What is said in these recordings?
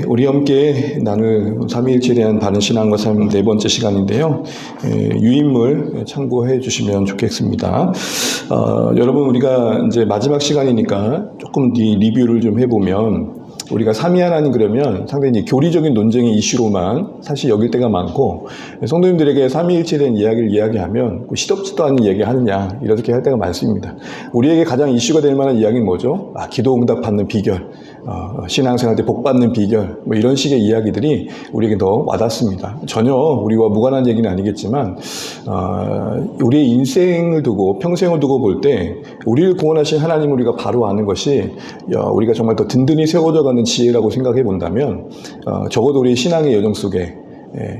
우리 함께 나눌 삼위일체에 대한 바른 신앙과 삶 네 번째 시간인데요. 유인물 참고해 주시면 좋겠습니다. 여러분, 우리가 이제 마지막 시간이니까 조금 리뷰를 좀 해보면, 우리가 삼위 하나님 그러면 상당히 교리적인 논쟁의 이슈로만 사실 여길 때가 많고, 성도님들에게 삼위일체에 대한 이야기를 이야기하면 시덥지도 않은 이야기 하느냐 이렇게 할 때가 많습니다. 우리에게 가장 이슈가 될 만한 이야기는 뭐죠? 기도 응답 받는 비결, 신앙생활 때 복 받는 비결, 뭐 이런 식의 이야기들이 우리에게 더 와닿습니다. 전혀 우리와 무관한 얘기는 아니겠지만, 우리의 인생을 두고 평생을 두고 볼 때 우리를 구원하신 하나님을 우리가 바로 아는 것이 우리가 정말 더 든든히 세워져 가는 지혜라고 생각해 본다면, 적어도 우리 신앙의 여정 속에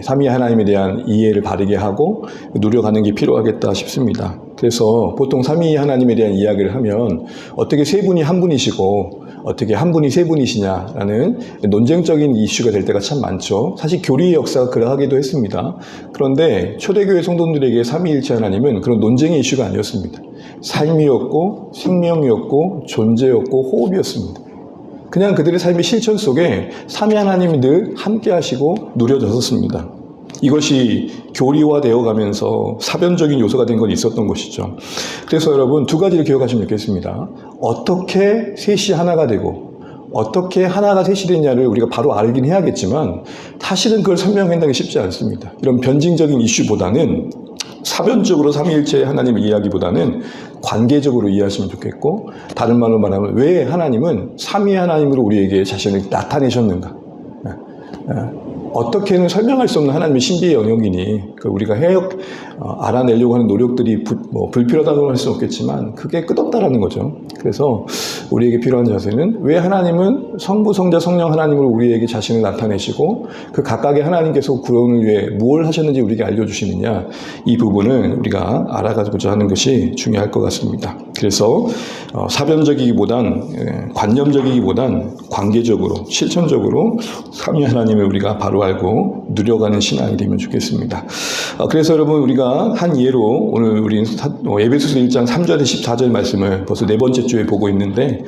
삼위 하나님에 대한 이해를 바르게 하고 누려가는 게 필요하겠다 싶습니다. 그래서 보통 삼위 하나님에 대한 이야기를 하면 어떻게 세 분이 한 분이시고 어떻게 한 분이 세 분이시냐라는 논쟁적인 이슈가 될 때가 참 많죠. 사실 교리의 역사가 그러하기도 했습니다. 그런데 초대교회 성도들에게 삼위일체 하나님은 그런 논쟁의 이슈가 아니었습니다. 삶이었고 생명이었고 존재였고 호흡이었습니다. 그냥 그들의 삶의 실천 속에 삼위 하나님이 늘 함께 하시고 누려졌었습니다. 이것이 교리화되어 가면서 사변적인 요소가 된 건 있었던 것이죠. 그래서 여러분, 두 가지를 기억하시면 좋겠습니다. 어떻게 셋이 하나가 되고 어떻게 하나가 셋이 되냐를 우리가 바로 알긴 해야겠지만, 사실은 그걸 설명한다는 게 쉽지 않습니다. 이런 변증적인 이슈보다는, 사변적으로 삼위일체 하나님의 이야기보다는 관계적으로 이해하시면 좋겠고, 다른 말로 말하면 왜 하나님은 삼위 하나님으로 우리에게 자신을 나타내셨는가, 어떻게는 설명할 수 없는 하나님의 신비의 영역이니 우리가 알아내려고 하는 노력들이 불필요하다고 할 수는 없겠지만 그게 끝없다라는 거죠. 그래서 우리에게 필요한 자세는 왜 하나님은 성부, 성자, 성령 하나님으로 우리에게 자신을 나타내시고 그 각각의 하나님께서 구원을 위해 무엇을 하셨는지 우리에게 알려주시느냐, 이 부분을 우리가 알아가고자 하는 것이 중요할 것 같습니다. 그래서 사변적이기보단 관념적이기보단 관계적으로 실천적으로 삼위 하나님을 우리가 바로 알고 누려가는 신앙이 되면 좋겠습니다. 그래서 여러분, 우리가 한 예로 오늘 우리 에베소서 1장 3절에 14절 말씀을 벌써 네 번째 주에 보고 있는데,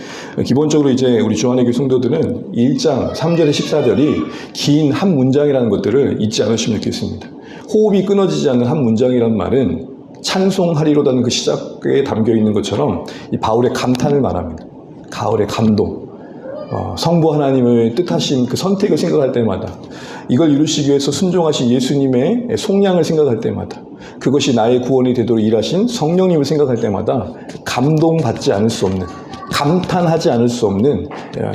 기본적으로 이제 우리 주안의교회 성도들은 1장 3절에 14절이 긴 한 문장이라는 것들을 잊지 않으시면 좋겠습니다. 호흡이 끊어지지 않는 한 문장이란 말은 찬송하리로다는 그 시작에 담겨 있는 것처럼 이 바울의 감탄을 말합니다. 가을의 감동. 성부 하나님의 뜻하신 그 선택을 생각할 때마다, 이걸 이루시기 위해서 순종하신 예수님의 속량을 생각할 때마다, 그것이 나의 구원이 되도록 일하신 성령님을 생각할 때마다 감동받지 않을 수 없는, 감탄하지 않을 수 없는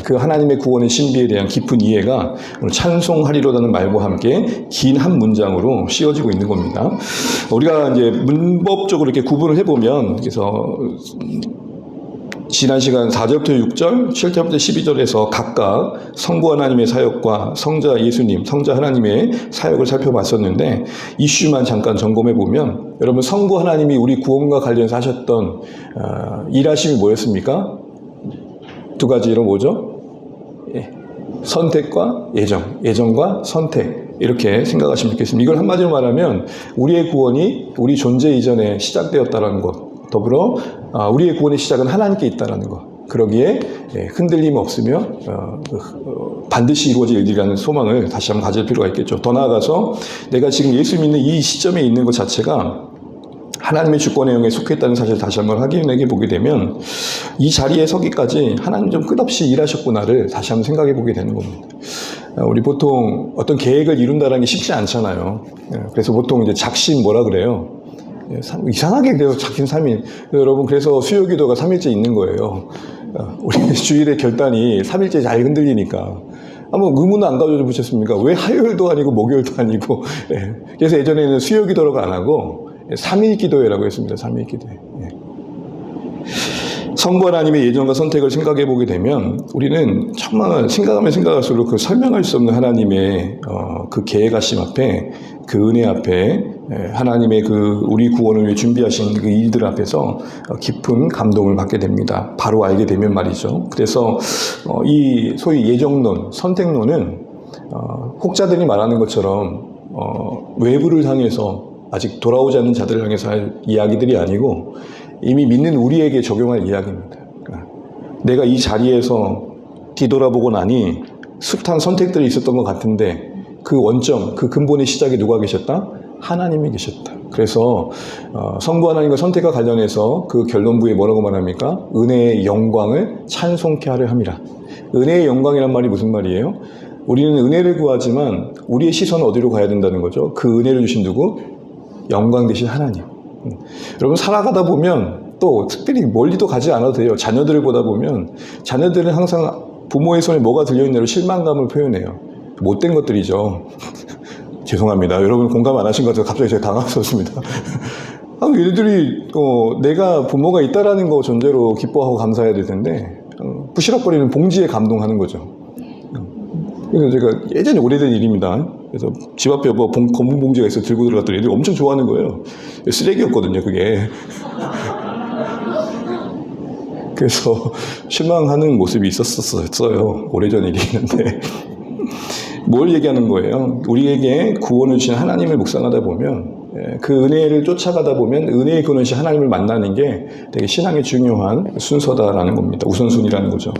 그 하나님의 구원의 신비에 대한 깊은 이해가 오늘 찬송하리로다는 말과 함께 긴 한 문장으로 씌워지고 있는 겁니다. 우리가 이제 문법적으로 이렇게 구분을 해보면, 그래서 지난 시간 4절부터 6절, 7절부터 12절에서 각각 성부 하나님의 사역과 성자 예수님, 성자 하나님의 사역을 살펴봤었는데, 이슈만 잠깐 점검해 보면, 여러분, 성부 하나님이 우리 구원과 관련해서 하셨던 일하심이 뭐였습니까? 두 가지로 뭐죠? 선택과 예정, 예정과 선택, 이렇게 생각하시면 좋겠습니다. 이걸 한마디로 말하면 우리의 구원이 우리 존재 이전에 시작되었다는 것, 더불어 우리의 구원의 시작은 하나님께 있다는 것, 그러기에 흔들림 없으며 반드시 이루어질 일이라는 소망을 다시 한번 가질 필요가 있겠죠. 더 나아가서 내가 지금 예수 믿는 이 시점에 있는 것 자체가 하나님의 주권의 영에 속해 있다는 사실을 다시 한번 확인해 보게 되면, 이 자리에 서기까지 하나님 좀 끝없이 일하셨구나를 다시 한번 생각해 보게 되는 겁니다. 우리 보통 어떤 계획을 이룬다는 게 쉽지 않잖아요. 그래서 보통 이제 작심 뭐라 그래요? 이상하게 그래요. 작심 3일. 여러분, 그래서 수요기도가 3일째 있는 거예요. 우리 주일의 결단이 3일째 잘 흔들리니까. 한번 의문은 안 가져보셨습니까? 왜 화요일도 아니고 목요일도 아니고. 그래서 예전에는 수요기도라고 안 하고 3일 기도회라고 했습니다. 3일 기도회. 성부 하나님의 예정과 선택을 생각해 보게 되면, 우리는 정말 생각하면 생각할수록 그 설명할 수 없는 하나님의 그 계획하심 앞에, 그 은혜 앞에, 하나님의 그 우리 구원을 위해 준비하신 그 일들 앞에서 깊은 감동을 받게 됩니다. 바로 알게 되면 말이죠. 그래서 이 소위 예정론, 선택론은 혹자들이 말하는 것처럼 외부를 향해서, 아직 돌아오지 않는 자들을 향해서 할 이야기들이 아니고 이미 믿는 우리에게 적용할 이야기입니다. 그러니까 내가 이 자리에서 뒤돌아보고 나니 숱한 선택들이 있었던 것 같은데 그 원점, 그 근본의 시작에 누가 계셨다? 하나님이 계셨다. 그래서 성부 하나님과 선택과 관련해서 그 결론부에 뭐라고 말합니까? 은혜의 영광을 찬송케 하려 함이라. 은혜의 영광이란 말이 무슨 말이에요? 우리는 은혜를 구하지만 우리의 시선은 어디로 가야 된다는 거죠? 그 은혜를 주신 누구? 영광 되신 하나님. 여러분 살아가다 보면 또 특별히 멀리도 가지 않아도 돼요. 자녀들을 보다 보면 자녀들은 항상 부모의 손에 뭐가 들려있냐로 실망감을 표현해요. 못된 것들이죠. 죄송합니다. 여러분 공감 안 하신 것 같아서 갑자기 제가 당황스럽습니다. 얘네들이 내가 부모가 있다라는 거 존재로 기뻐하고 감사해야 될 텐데 부시락거리는 봉지에 감동하는 거죠. 그래서 제가 예전에 오래된 일입니다. 그래서 집 앞에 뭐 검은 봉지가 있어 들고 들어갔더니 애들이 엄청 좋아하는 거예요. 쓰레기였거든요, 그게. 그래서 실망하는 모습이 있었어요. 오래전 일이었는데. 뭘 얘기하는 거예요? 우리에게 구원을 주신 하나님을 묵상하다 보면 그 은혜를 쫓아가다 보면 은혜의 근원이신 하나님을 만나는 게 되게 신앙의 중요한 순서다라는 겁니다. 우선순위라는 거죠.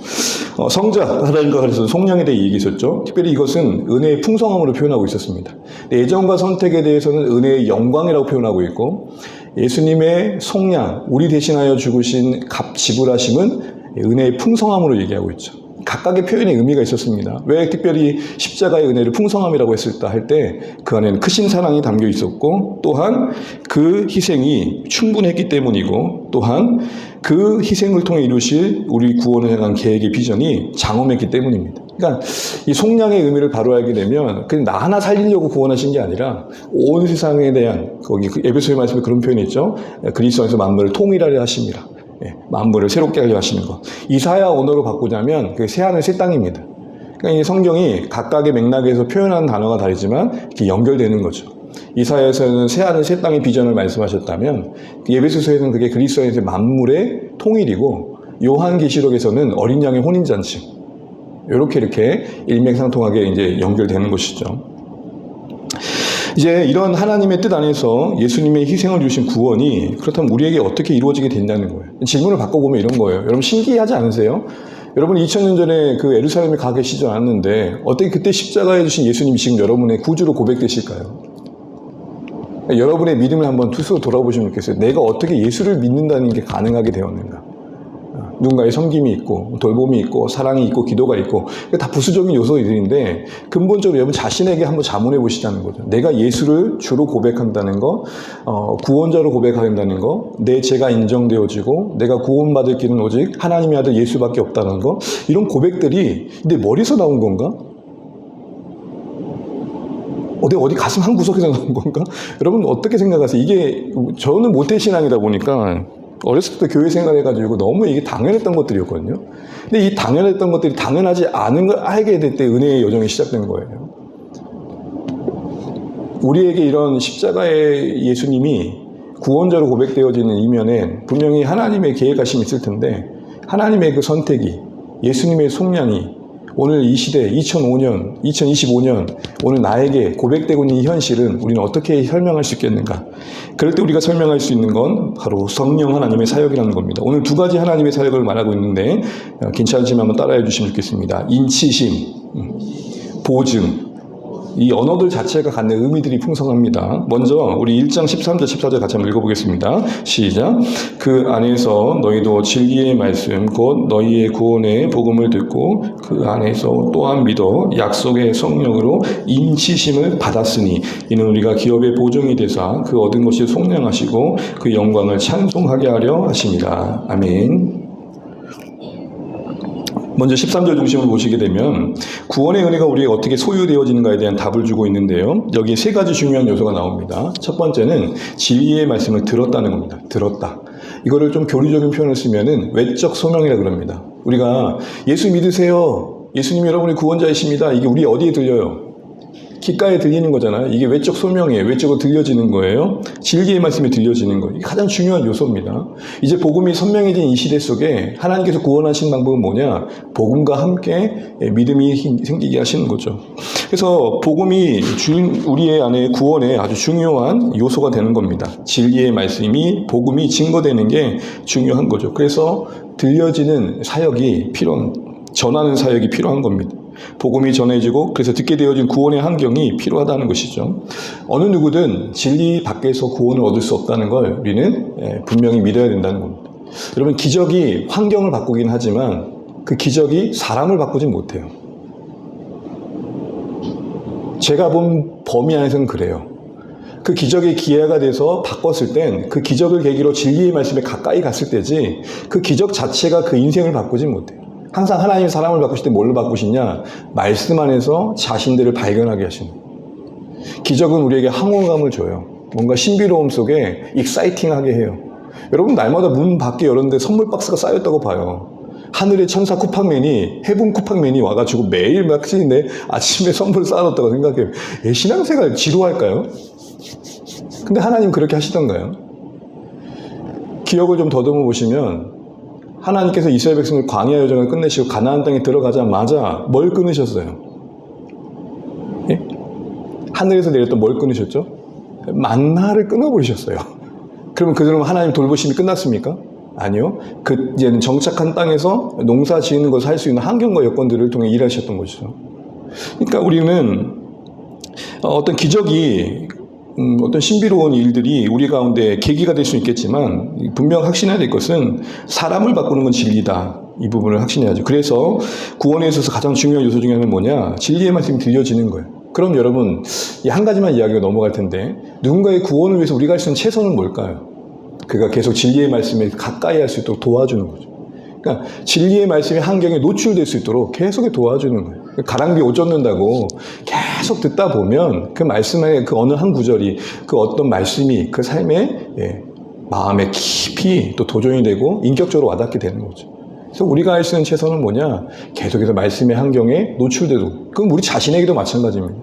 성자 하나님과 가르쳐서 성령에 대해 얘기했었죠. 특별히 이것은 은혜의 풍성함으로 표현하고 있었습니다. 애정과 선택에 대해서는 은혜의 영광이라고 표현하고 있고 예수님의 속량, 우리 대신하여 죽으신 값 지불하심은 은혜의 풍성함으로 얘기하고 있죠. 각각의 표현의 의미가 있었습니다. 왜 특별히 십자가의 은혜를 풍성함이라고 했을까 할 때 그 안에는 크신 사랑이 담겨 있었고 또한 그 희생이 충분했기 때문이고 또한 그 희생을 통해 이루실 우리 구원을 향한 계획의 비전이 장엄했기 때문입니다. 그러니까 이 속량의 의미를 바로 알게 되면 그냥 나 하나 살리려고 구원하신 게 아니라 온 세상에 대한 거기 에베소의 말씀에 그런 표현이 있죠. 그리스도 안에서 만물을 통일하려 하심이라. 만물을 새롭게 하려 하시는 것. 이사야 언어로 바꾸자면 그 새하늘 새 땅입니다. 그러니까 이 성경이 각각의 맥락에서 표현하는 단어가 다르지만 이렇게 연결되는 거죠. 이사야에서는 새하늘 새 땅의 비전을 말씀하셨다면 에베소서에서는 그게 그리스도 안에서 만물의 통일이고 요한계시록에서는 어린 양의 혼인잔치. 이렇게 일맥상통하게 이제 연결되는 것이죠. 이제 이런 하나님의 뜻 안에서 예수님의 희생을 주신 구원이 그렇다면 우리에게 어떻게 이루어지게 된다는 거예요. 질문을 바꿔보면 이런 거예요. 여러분 신기하지 않으세요? 여러분 2000년 전에 그 예루살렘에 가 계시지 않았는데 어떻게 그때 십자가에 주신 예수님이 지금 여러분의 구주로 고백되실까요? 여러분의 믿음을 한번 스스로 돌아보시면 좋겠어요. 내가 어떻게 예수를 믿는다는 게 가능하게 되었는가? 누군가의 섬김이 있고 돌봄이 있고 사랑이 있고 기도가 있고 다 부수적인 요소들인데 근본적으로 여러분 자신에게 한번 자문해 보시자는 거죠. 내가 예수를 주로 고백한다는 거, 구원자로 고백한다는 거, 내 죄가 인정되어지고 내가 구원받을 길은 오직 하나님의 아들 예수밖에 없다는 거, 이런 고백들이 내 머리에서 나온 건가? 어디 가슴 한 구석에서 나온 건가? 여러분 어떻게 생각하세요? 이게 저는 모태신앙이다 보니까 어렸을 때 교회 생활해가지고 너무 이게 당연했던 것들이었거든요. 근데 이 당연했던 것들이 당연하지 않은 걸 알게 될 때 은혜의 여정이 시작된 거예요. 우리에게 이런 십자가의 예수님이 구원자로 고백되어지는 이면에 분명히 하나님의 계획하심이 있을 텐데 하나님의 그 선택이 예수님의 속량이 오늘 이 시대 2025년 오늘 나에게 고백되고 있는 이 현실은 우리는 어떻게 설명할 수 있겠는가? 그럴 때 우리가 설명할 수 있는 건 바로 성령 하나님의 사역이라는 겁니다. 오늘 두 가지 하나님의 사역을 말하고 있는데 괜찮으시면 한번 따라해 주시면 좋겠습니다. 인치심, 보증. 이 언어들 자체가 갖는 의미들이 풍성합니다. 먼저 우리 1장 13절 14절 같이 한번 읽어보겠습니다. 시작. 그 안에서 너희도 진리의 말씀 곧 너희의 구원의 복음을 듣고 그 안에서 또한 믿어 약속의 성령으로 인치심을 받았으니 이는 우리가 기업의 보증이 되사 그 얻은 것이 속량하시고 그 영광을 찬송하게 하려 하십니다. 아멘. 먼저 13절 중심을 보시게 되면 구원의 은혜가 우리에게 어떻게 소유되어지는가에 대한 답을 주고 있는데요. 여기 세 가지 중요한 요소가 나옵니다. 첫 번째는 진리의 말씀을 들었다는 겁니다. 들었다. 이거를 좀 교리적인 표현을 쓰면은 외적 소명이라 그럽니다. 우리가 예수 믿으세요. 예수님 여러분의 구원자이십니다. 이게 우리 어디에 들려요? 귓가에 들리는 거잖아요. 이게 외적 소명이에요. 외적으로 들려지는 거예요. 진리의 말씀이 들려지는 거예요. 이게 가장 중요한 요소입니다. 이제 복음이 선명해진 이 시대 속에 하나님께서 구원하신 방법은 뭐냐? 복음과 함께 믿음이 생기게 하시는 거죠. 그래서 복음이 우리의 안에 구원에 아주 중요한 요소가 되는 겁니다. 진리의 말씀이 복음이 증거되는 게 중요한 거죠. 그래서 들려지는 사역이 전하는 사역이 필요한 겁니다. 복음이 전해지고 그래서 듣게 되어진 구원의 환경이 필요하다는 것이죠. 어느 누구든 진리 밖에서 구원을 얻을 수 없다는 걸 우리는 분명히 믿어야 된다는 겁니다. 여러분, 기적이 환경을 바꾸긴 하지만 그 기적이 사람을 바꾸진 못해요. 제가 본 범위 안에서는 그래요. 그 기적의 기회가 돼서 바꿨을 땐 그 기적을 계기로 진리의 말씀에 가까이 갔을 때지 그 기적 자체가 그 인생을 바꾸진 못해요. 항상 하나님이 사람을 바꾸실 때 뭘로 바꾸시냐? 말씀 안에서 자신들을 발견하게 하시는 거예요. 기적은 우리에게 항호감을 줘요. 뭔가 신비로움 속에 익사이팅하게 해요. 여러분, 날마다 문 밖에 열었는데 선물 박스가 쌓였다고 봐요. 하늘의 천사 쿠팡맨이, 해분 쿠팡맨이 와가지고 매일 막히는데 아침에 선물 쌓아놨다고 생각해요. 신앙생활 지루할까요? 근데 하나님 그렇게 하시던가요? 기억을 좀 더듬어 보시면 하나님께서 이스라엘 백성을 광야 여정을 끝내시고 가나안 땅에 들어가자마자 뭘 끊으셨어요? 예? 하늘에서 내렸던 뭘 끊으셨죠? 만나를 끊어버리셨어요. 그러면 그들은 하나님 돌보심이 끝났습니까? 아니요. 이제는 정착한 땅에서 농사 지는 것을 할 수 있는 환경과 여건들을 통해 일하셨던 것이죠. 그러니까 우리는 어떤 기적이 어떤 신비로운 일들이 우리 가운데 계기가 될 수 있겠지만 분명 확신해야 될 것은 사람을 바꾸는 건 진리다. 이 부분을 확신해야죠. 그래서 구원에 있어서 가장 중요한 요소 중에 하나는 뭐냐? 진리의 말씀이 들려지는 거예요. 그럼 여러분, 이 한 가지만 이야기가 넘어갈 텐데 누군가의 구원을 위해서 우리가 할 수 있는 최선은 뭘까요? 그가 계속 진리의 말씀에 가까이 할 수 있도록 도와주는 거죠. 그러니까 진리의 말씀이 환경에 노출될 수 있도록 계속 도와주는 거예요. 가랑비 옷 젖는다고 계속 듣다 보면 그 말씀의 그 어느 한 구절이 그 어떤 말씀이 그 삶의 마음에 깊이 또 도전이 되고 인격적으로 와닿게 되는 거죠. 그래서 우리가 할 수 있는 최선은 뭐냐? 계속해서 말씀의 환경에 노출되도록. 그건 우리 자신에게도 마찬가지입니다.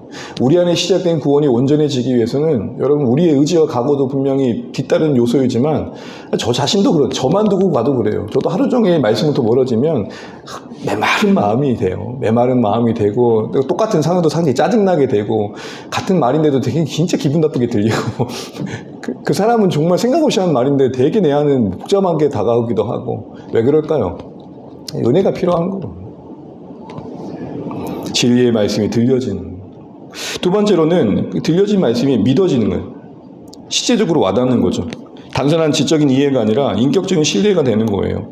우리 안에 시작된 구원이 온전해지기 위해서는 여러분 우리의 의지와 각오도 분명히 뒤따른 요소이지만 저 자신도 그래요. 저만 두고 봐도 그래요. 저도 하루 종일 말씀부터 멀어지면 메마른 마음이 돼요. 메마른 마음이 되고 똑같은 상황도 상당히 짜증나게 되고 같은 말인데도 되게 진짜 기분 나쁘게 들리고 그 사람은 정말 생각 없이 하는 말인데 되게 내 안은 복잡하게 다가오기도 하고 왜 그럴까요? 은혜가 필요한 거고 진리의 말씀이 들려지는. 두 번째로는 들려진 말씀이 믿어지는 거예요. 실제적으로 와닿는 거죠. 단순한 지적인 이해가 아니라 인격적인 신뢰가 되는 거예요.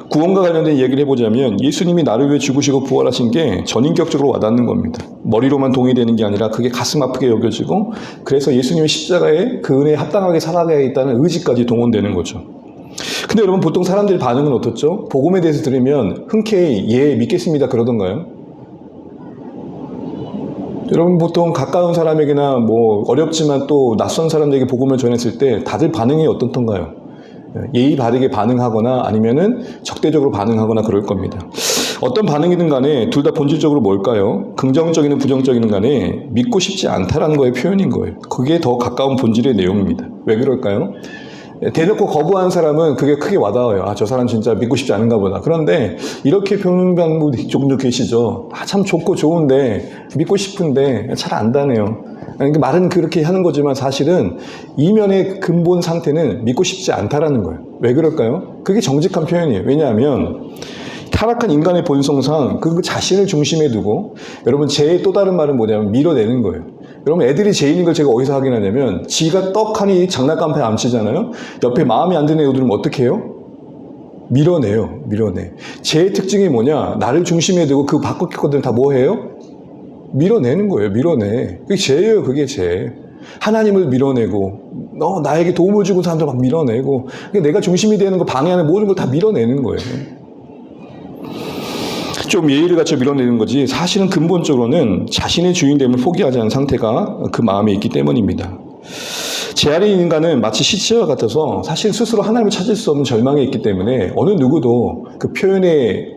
구원과 관련된 얘기를 해보자면 예수님이 나를 위해 죽으시고 부활하신 게 전인격적으로 와닿는 겁니다. 머리로만 동의되는 게 아니라 그게 가슴 아프게 여겨지고 그래서 예수님의 십자가에 그 은혜에 합당하게 살아가야겠다는 의지까지 동원되는 거죠. 근데 여러분 보통 사람들의 반응은 어떻죠? 복음에 대해서 들으면 흔쾌히 예 믿겠습니다 그러던가요? 여러분 보통 가까운 사람에게나 뭐 어렵지만 또 낯선 사람들에게 복음을 전했을 때 다들 반응이 어떻던가요? 예의 바르게 반응하거나 아니면은 적대적으로 반응하거나 그럴 겁니다. 어떤 반응이든 간에 둘 다 본질적으로 뭘까요? 긍정적이든 부정적이든 간에 믿고 싶지 않다라는 거의 표현인 거예요. 그게 더 가까운 본질의 내용입니다. 왜 그럴까요? 대놓고 거부하는 사람은 그게 크게 와닿아요. 아, 저 사람 진짜 믿고 싶지 않은가 보다. 그런데 이렇게 표현하는 분도 조금도 계시죠. 아, 참 좋고 좋은데 믿고 싶은데 잘 안 다네요. 그러니까 말은 그렇게 하는 거지만 사실은 이면의 근본 상태는 믿고 싶지 않다라는 거예요. 왜 그럴까요? 그게 정직한 표현이에요. 왜냐하면 타락한 인간의 본성상 그 자신을 중심에 두고 여러분 제 또 다른 말은 뭐냐면 밀어내는 거예요. 여러분 애들이 죄인인 걸 제가 어디서 확인하냐면 지가 떡하니 장난감에 암치잖아요. 옆에 마음에 안 드는 애들은 어떻게 해요? 밀어내요. 밀어내. 죄의 특징이 뭐냐? 나를 중심에 두고 그 밖의 것들은 다 뭐 해요? 밀어내는 거예요. 밀어내. 그게 죄예요. 그게 죄. 하나님을 밀어내고 나에게 도움을 주고 사람들 막 밀어내고 내가 중심이 되는 거 방해하는 모든 걸 다 밀어내는 거예요. 좀 예의를 갖춰 밀어내는 거지 사실은 근본적으로는 자신의 주인됨을 포기하지 않은 상태가 그 마음에 있기 때문입니다. 제 안에 있는 인간은 마치 시체와 같아서 사실 스스로 하나님을 찾을 수 없는 절망에 있기 때문에 어느 누구도 그 표현에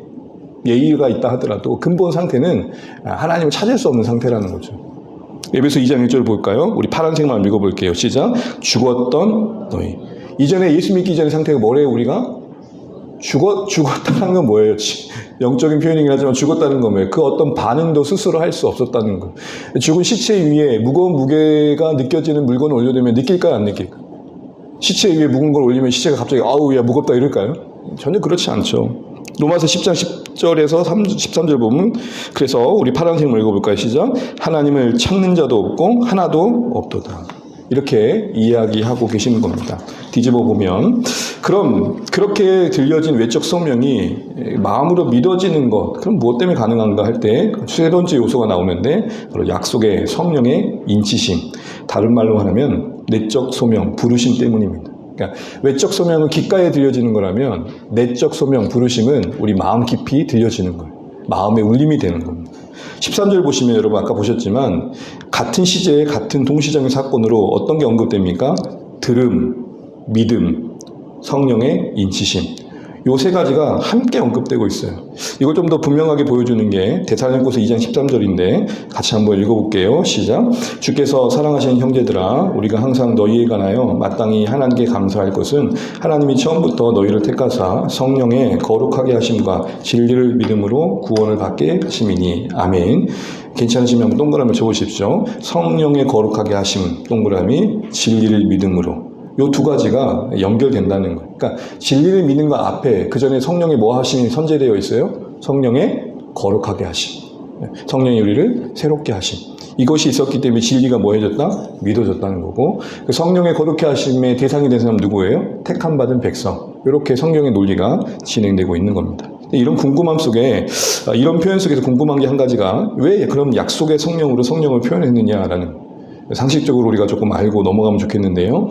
예의가 있다 하더라도 근본 상태는 하나님을 찾을 수 없는 상태라는 거죠. 에베소 2장 1절 볼까요? 우리 파란색만 읽어볼게요. 시작. 죽었던 너희. 이전에 예수 믿기 전의 상태가 뭐래요 우리가? 죽었다는 건 뭐예요? 영적인 표현이긴 하지만 죽었다는 건 뭐예요? 그 어떤 반응도 스스로 할 수 없었다는 거. 죽은 시체 위에 무거운 무게가 느껴지는 물건을 올려두면 느낄까요? 안 느낄까요? 시체 위에 무거운 걸 올리면 시체가 갑자기 아우 야 무겁다 이럴까요? 전혀 그렇지 않죠. 로마서 10장 10절에서 13절 보면 그래서 우리 파란색을 읽어볼까요? 시작. 하나님을 찾는 자도 없고 하나도 없도다. 이렇게 이야기하고 계시는 겁니다. 뒤집어 보면 그럼 그렇게 들려진 외적 성명이 마음으로 믿어지는 것, 그럼 무엇 때문에 가능한가 할 때 세 번째 요소가 나오는데 바로 약속의 성령의 인치심, 다른 말로 하면 내적 소명, 부르심 때문입니다. 그러니까 외적 소명은 귓가에 들려지는 거라면 내적 소명, 부르심은 우리 마음 깊이 들려지는 거예요. 마음의 울림이 되는 겁니다. 13절 보시면 여러분 아까 보셨지만 같은 시제에 같은 동시적인 사건으로 어떤 게 언급됩니까? 들음, 믿음, 성령의 인치심. 요 세 가지가 함께 언급되고 있어요. 이걸 좀 더 분명하게 보여주는 게 데살로니가서 2장 13절인데 같이 한번 읽어볼게요. 시작. 주께서 사랑하시는 형제들아, 우리가 항상 너희에 관하여 마땅히 하나님께 감사할 것은 하나님이 처음부터 너희를 택하사 성령의 거룩하게 하심과 진리를 믿음으로 구원을 받게 하심이니. 아멘. 괜찮으시면 한번 동그라미 쳐보십시오. 성령의 거룩하게 하심, 동그라미, 진리를 믿음으로. 요 두 가지가 연결된다는 거예요. 그러니까 진리를 믿는 것 앞에 그 전에 성령의 뭐 하심이 선제되어 있어요? 성령의 거룩하게 하심. 성령이 우리를 새롭게 하심. 이것이 있었기 때문에 진리가 뭐 해졌다? 믿어졌다는 거고, 그 성령의 거룩해 하심의 대상이 된 사람 누구예요? 택함 받은 백성. 이렇게 성령의 논리가 진행되고 있는 겁니다. 이런 궁금함 속에, 이런 표현 속에서 궁금한 게 한 가지가 왜 그럼 약속의 성령으로 성령을 표현했느냐라는, 상식적으로 우리가 조금 알고 넘어가면 좋겠는데요.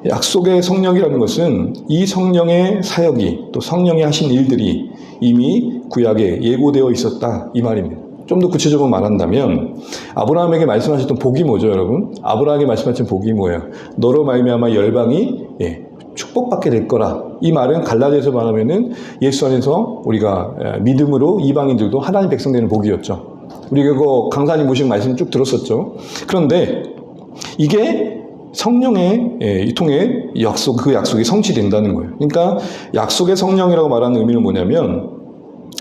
약속의 성령이라는 것은 이 성령의 사역이, 또 성령이 하신 일들이 이미 구약에 예고되어 있었다, 이 말입니다. 좀 더 구체적으로 말한다면 아브라함에게 말씀하셨던 복이 뭐죠, 여러분? 아브라함에게 말씀하신 복이 뭐예요? 너로 말미암아 열방이 축복받게 될 거라. 이 말은 갈라디아서 말하면은 예수 안에서 우리가 믿음으로 이방인들도 하나님 백성 되는 복이었죠. 우리가 그거 강사님 모시고 말씀 쭉 들었었죠. 그런데 이게 성령의 통해 그 약속이 성취된다는 거예요. 그러니까 약속의 성령이라고 말하는 의미는 뭐냐면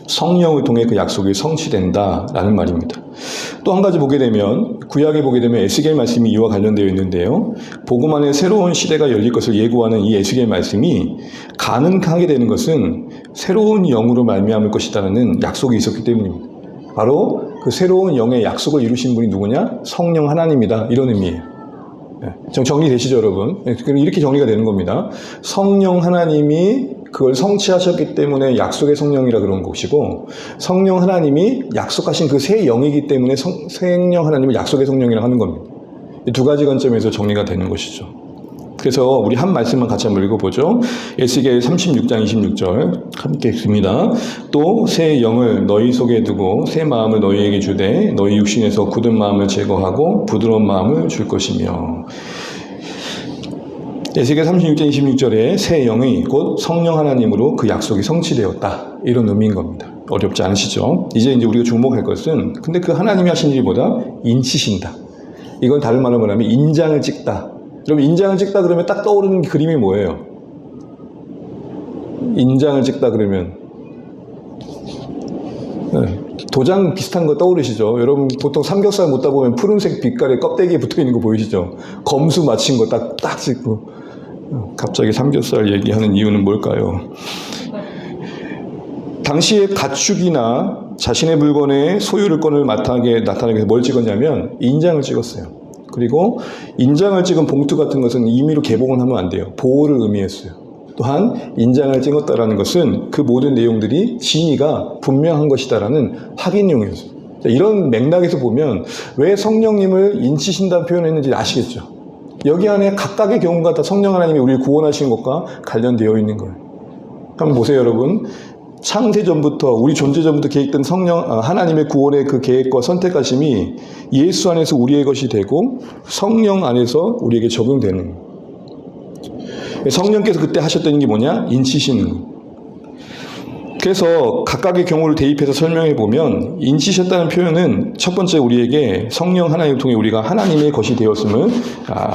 성령을 통해 그 약속이 성취된다라는 말입니다. 또 한 가지 보게 되면 구약에 보게 되면 에스겔 말씀이 이와 관련되어 있는데요. 복음 안에 새로운 시대가 열릴 것을 예고하는 이 에스겔 말씀이 가능하게 되는 것은 새로운 영으로 말미암을 것이라는 약속이 있었기 때문입니다. 바로 그 새로운 영의 약속을 이루신 분이 누구냐? 성령 하나님이다. 이런 의미예요. 정리되시죠, 여러분? 이렇게 정리가 되는 겁니다. 성령 하나님이 그걸 성취하셨기 때문에 약속의 성령이라 그런 것이고, 성령 하나님이 약속하신 그 새 영이기 때문에 성령 하나님을 약속의 성령이라고 하는 겁니다. 이 두 가지 관점에서 정리가 되는 것이죠. 그래서 우리 한 말씀만 같이 한번 읽어보죠. 에스겔 36장 26절 함께 읽습니다. 또 새 영을 너희 속에 두고 새 마음을 너희에게 주되 너희 육신에서 굳은 마음을 제거하고 부드러운 마음을 줄 것이며. 에스겔 36장 26절에 새 영이 곧 성령 하나님으로 그 약속이 성취되었다, 이런 의미인 겁니다. 어렵지 않으시죠? 이제 우리가 주목할 것은, 근데 그 하나님이 하신 일이 뭐다? 인치신다. 이건 다른 말로 말하면 인장을 찍다. 그럼 인장을 찍다 그러면 딱 떠오르는 그림이 뭐예요? 인장을 찍다 그러면 도장 비슷한 거 떠오르시죠? 여러분 보통 삼겹살 먹다 보면 푸른색 빛깔의 껍데기에 붙어있는 거 보이시죠? 검수 맞힌 거 딱 찍고. 갑자기 삼겹살 얘기하는 이유는 뭘까요? 당시의 가축이나 자신의 물건의 소유권을 나타나기 위해서 뭘 찍었냐면 인장을 찍었어요. 그리고 인장을 찍은 봉투 같은 것은 임의로 개봉을 하면 안 돼요. 보호를 의미했어요. 또한 인장을 찍었다라는 것은 그 모든 내용들이 진위가 분명한 것이다라는 확인용이었어요. 이런 맥락에서 보면 왜 성령님을 인치신다는 표현을 했는지 아시겠죠? 여기 안에 각각의 경우가 다 성령 하나님이 우리를 구원하시는 것과 관련되어 있는 거예요. 한번 보세요, 여러분. 창세전부터 우리 존재 전부터 계획된 하나님의 구원의 그 계획과 선택하심이 예수 안에서 우리의 것이 되고 성령 안에서 우리에게 적용되는 거예요. 성령께서 그때 하셨던 게 뭐냐? 인치시는 거예요. 그래서 각각의 경우를 대입해서 설명해 보면 인치셨다는 표현은 첫 번째 우리에게 성령 하나님을 통해 우리가 하나님의 것이 되었음을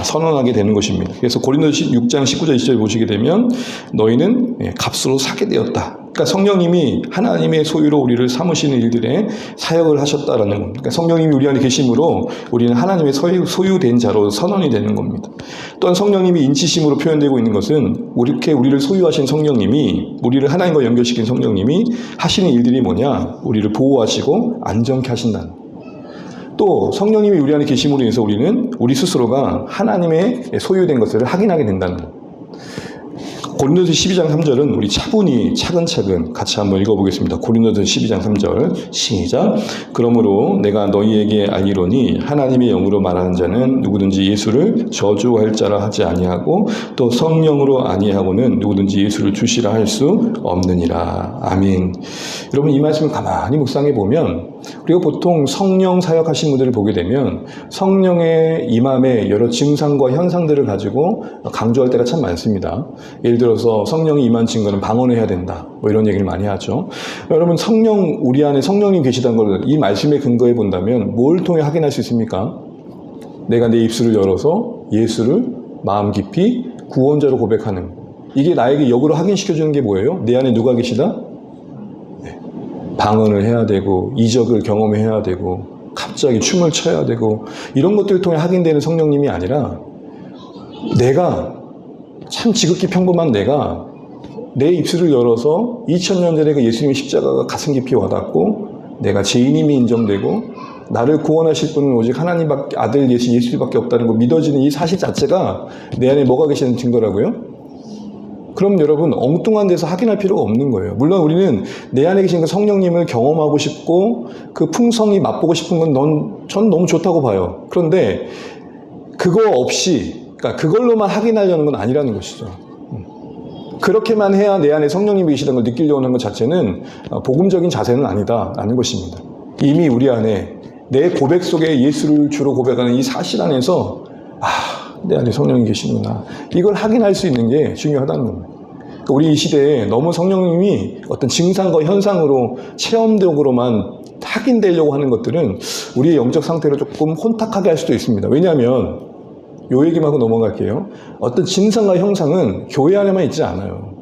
선언하게 되는 것입니다. 그래서 고린도서 6장 19절 20절 보시게 되면 너희는 값으로 사게 되었다. 그러니까 성령님이 하나님의 소유로 우리를 삼으시는 일들에 사역을 하셨다라는 겁니다. 그러니까 성령님이 우리 안에 계심으로 우리는 하나님의 소유된 자로 선언이 되는 겁니다. 또한 성령님이 인치심으로 표현되고 있는 것은 이렇게 우리를 소유하신 성령님이, 우리를 하나님과 연결시킨 성령님이 하시는 일들이 뭐냐? 우리를 보호하시고 안정케 하신다는 거예요. 또 성령님이 우리 안에 계심으로 인해서 우리는 우리 스스로가 하나님의 소유된 것을 확인하게 된다는 거예요. 고린도서 12장 3절은 우리 차분히 차근차근 같이 한번 읽어보겠습니다. 고린도서 12장 3절 시작. 그러므로 내가 너희에게 알리로니 하나님의 영으로 말하는 자는 누구든지 예수를 저주할 자라 하지 아니하고 또 성령으로 아니하고는 누구든지 예수를 주시라 할 수 없느니라. 아멘. 여러분, 이 말씀을 가만히 묵상해 보면 우리가 보통 성령 사역하신 분들을 보게 되면 성령의 임함의 여러 증상과 현상들을 가지고 강조할 때가 참 많습니다. 예를 들어서 성령이 임한 증거는 방언을 해야 된다, 뭐 이런 얘기를 많이 하죠. 여러분, 우리 안에 성령님 계시다는 걸 이 말씀에 근거해 본다면 뭘 통해 확인할 수 있습니까? 내가 내 입술을 열어서 예수를 마음 깊이 구원자로 고백하는, 이게 나에게 역으로 확인시켜주는 게 뭐예요? 내 안에 누가 계시다? 방언을 해야 되고 이적을 경험해야 되고 갑자기 춤을 춰야 되고 이런 것들을 통해 확인되는 성령님이 아니라, 내가 참 지극히 평범한 내가 내 입술을 열어서 2000년 전에 그 예수님의 십자가가 가슴 깊이 와닿고 내가 죄인임이 인정되고 나를 구원하실 분은 오직 하나님밖에, 아들 예수님밖에 없다는 거 믿어지는 이 사실 자체가 내 안에 뭐가 계시는 증거라고요? 그럼 여러분, 엉뚱한 데서 확인할 필요가 없는 거예요. 물론 우리는 내 안에 계신 그 성령님을 경험하고 싶고 그 풍성이 맛보고 싶은 건 전 너무 좋다고 봐요. 그런데 그거 없이, 그러니까 그걸로만 확인하려는 건 아니라는 것이죠. 그렇게만 해야 내 안에 성령님이 계시다는 걸 느끼려고 하는 것 자체는 복음적인 자세는 아니다라는 것입니다. 이미 우리 안에 내 고백 속에 예수를 주로 고백하는 이 사실 안에서 내 안에 성령이 계시구나, 이걸 확인할 수 있는 게 중요하다는 겁니다. 그러니까 우리 이 시대에 너무 성령님이 어떤 증상과 현상으로 체험적으로만 확인되려고 하는 것들은 우리의 영적 상태를 조금 혼탁하게 할 수도 있습니다. 왜냐하면 요 얘기만 하고 넘어갈게요. 어떤 증상과 형상은 교회 안에만 있지 않아요.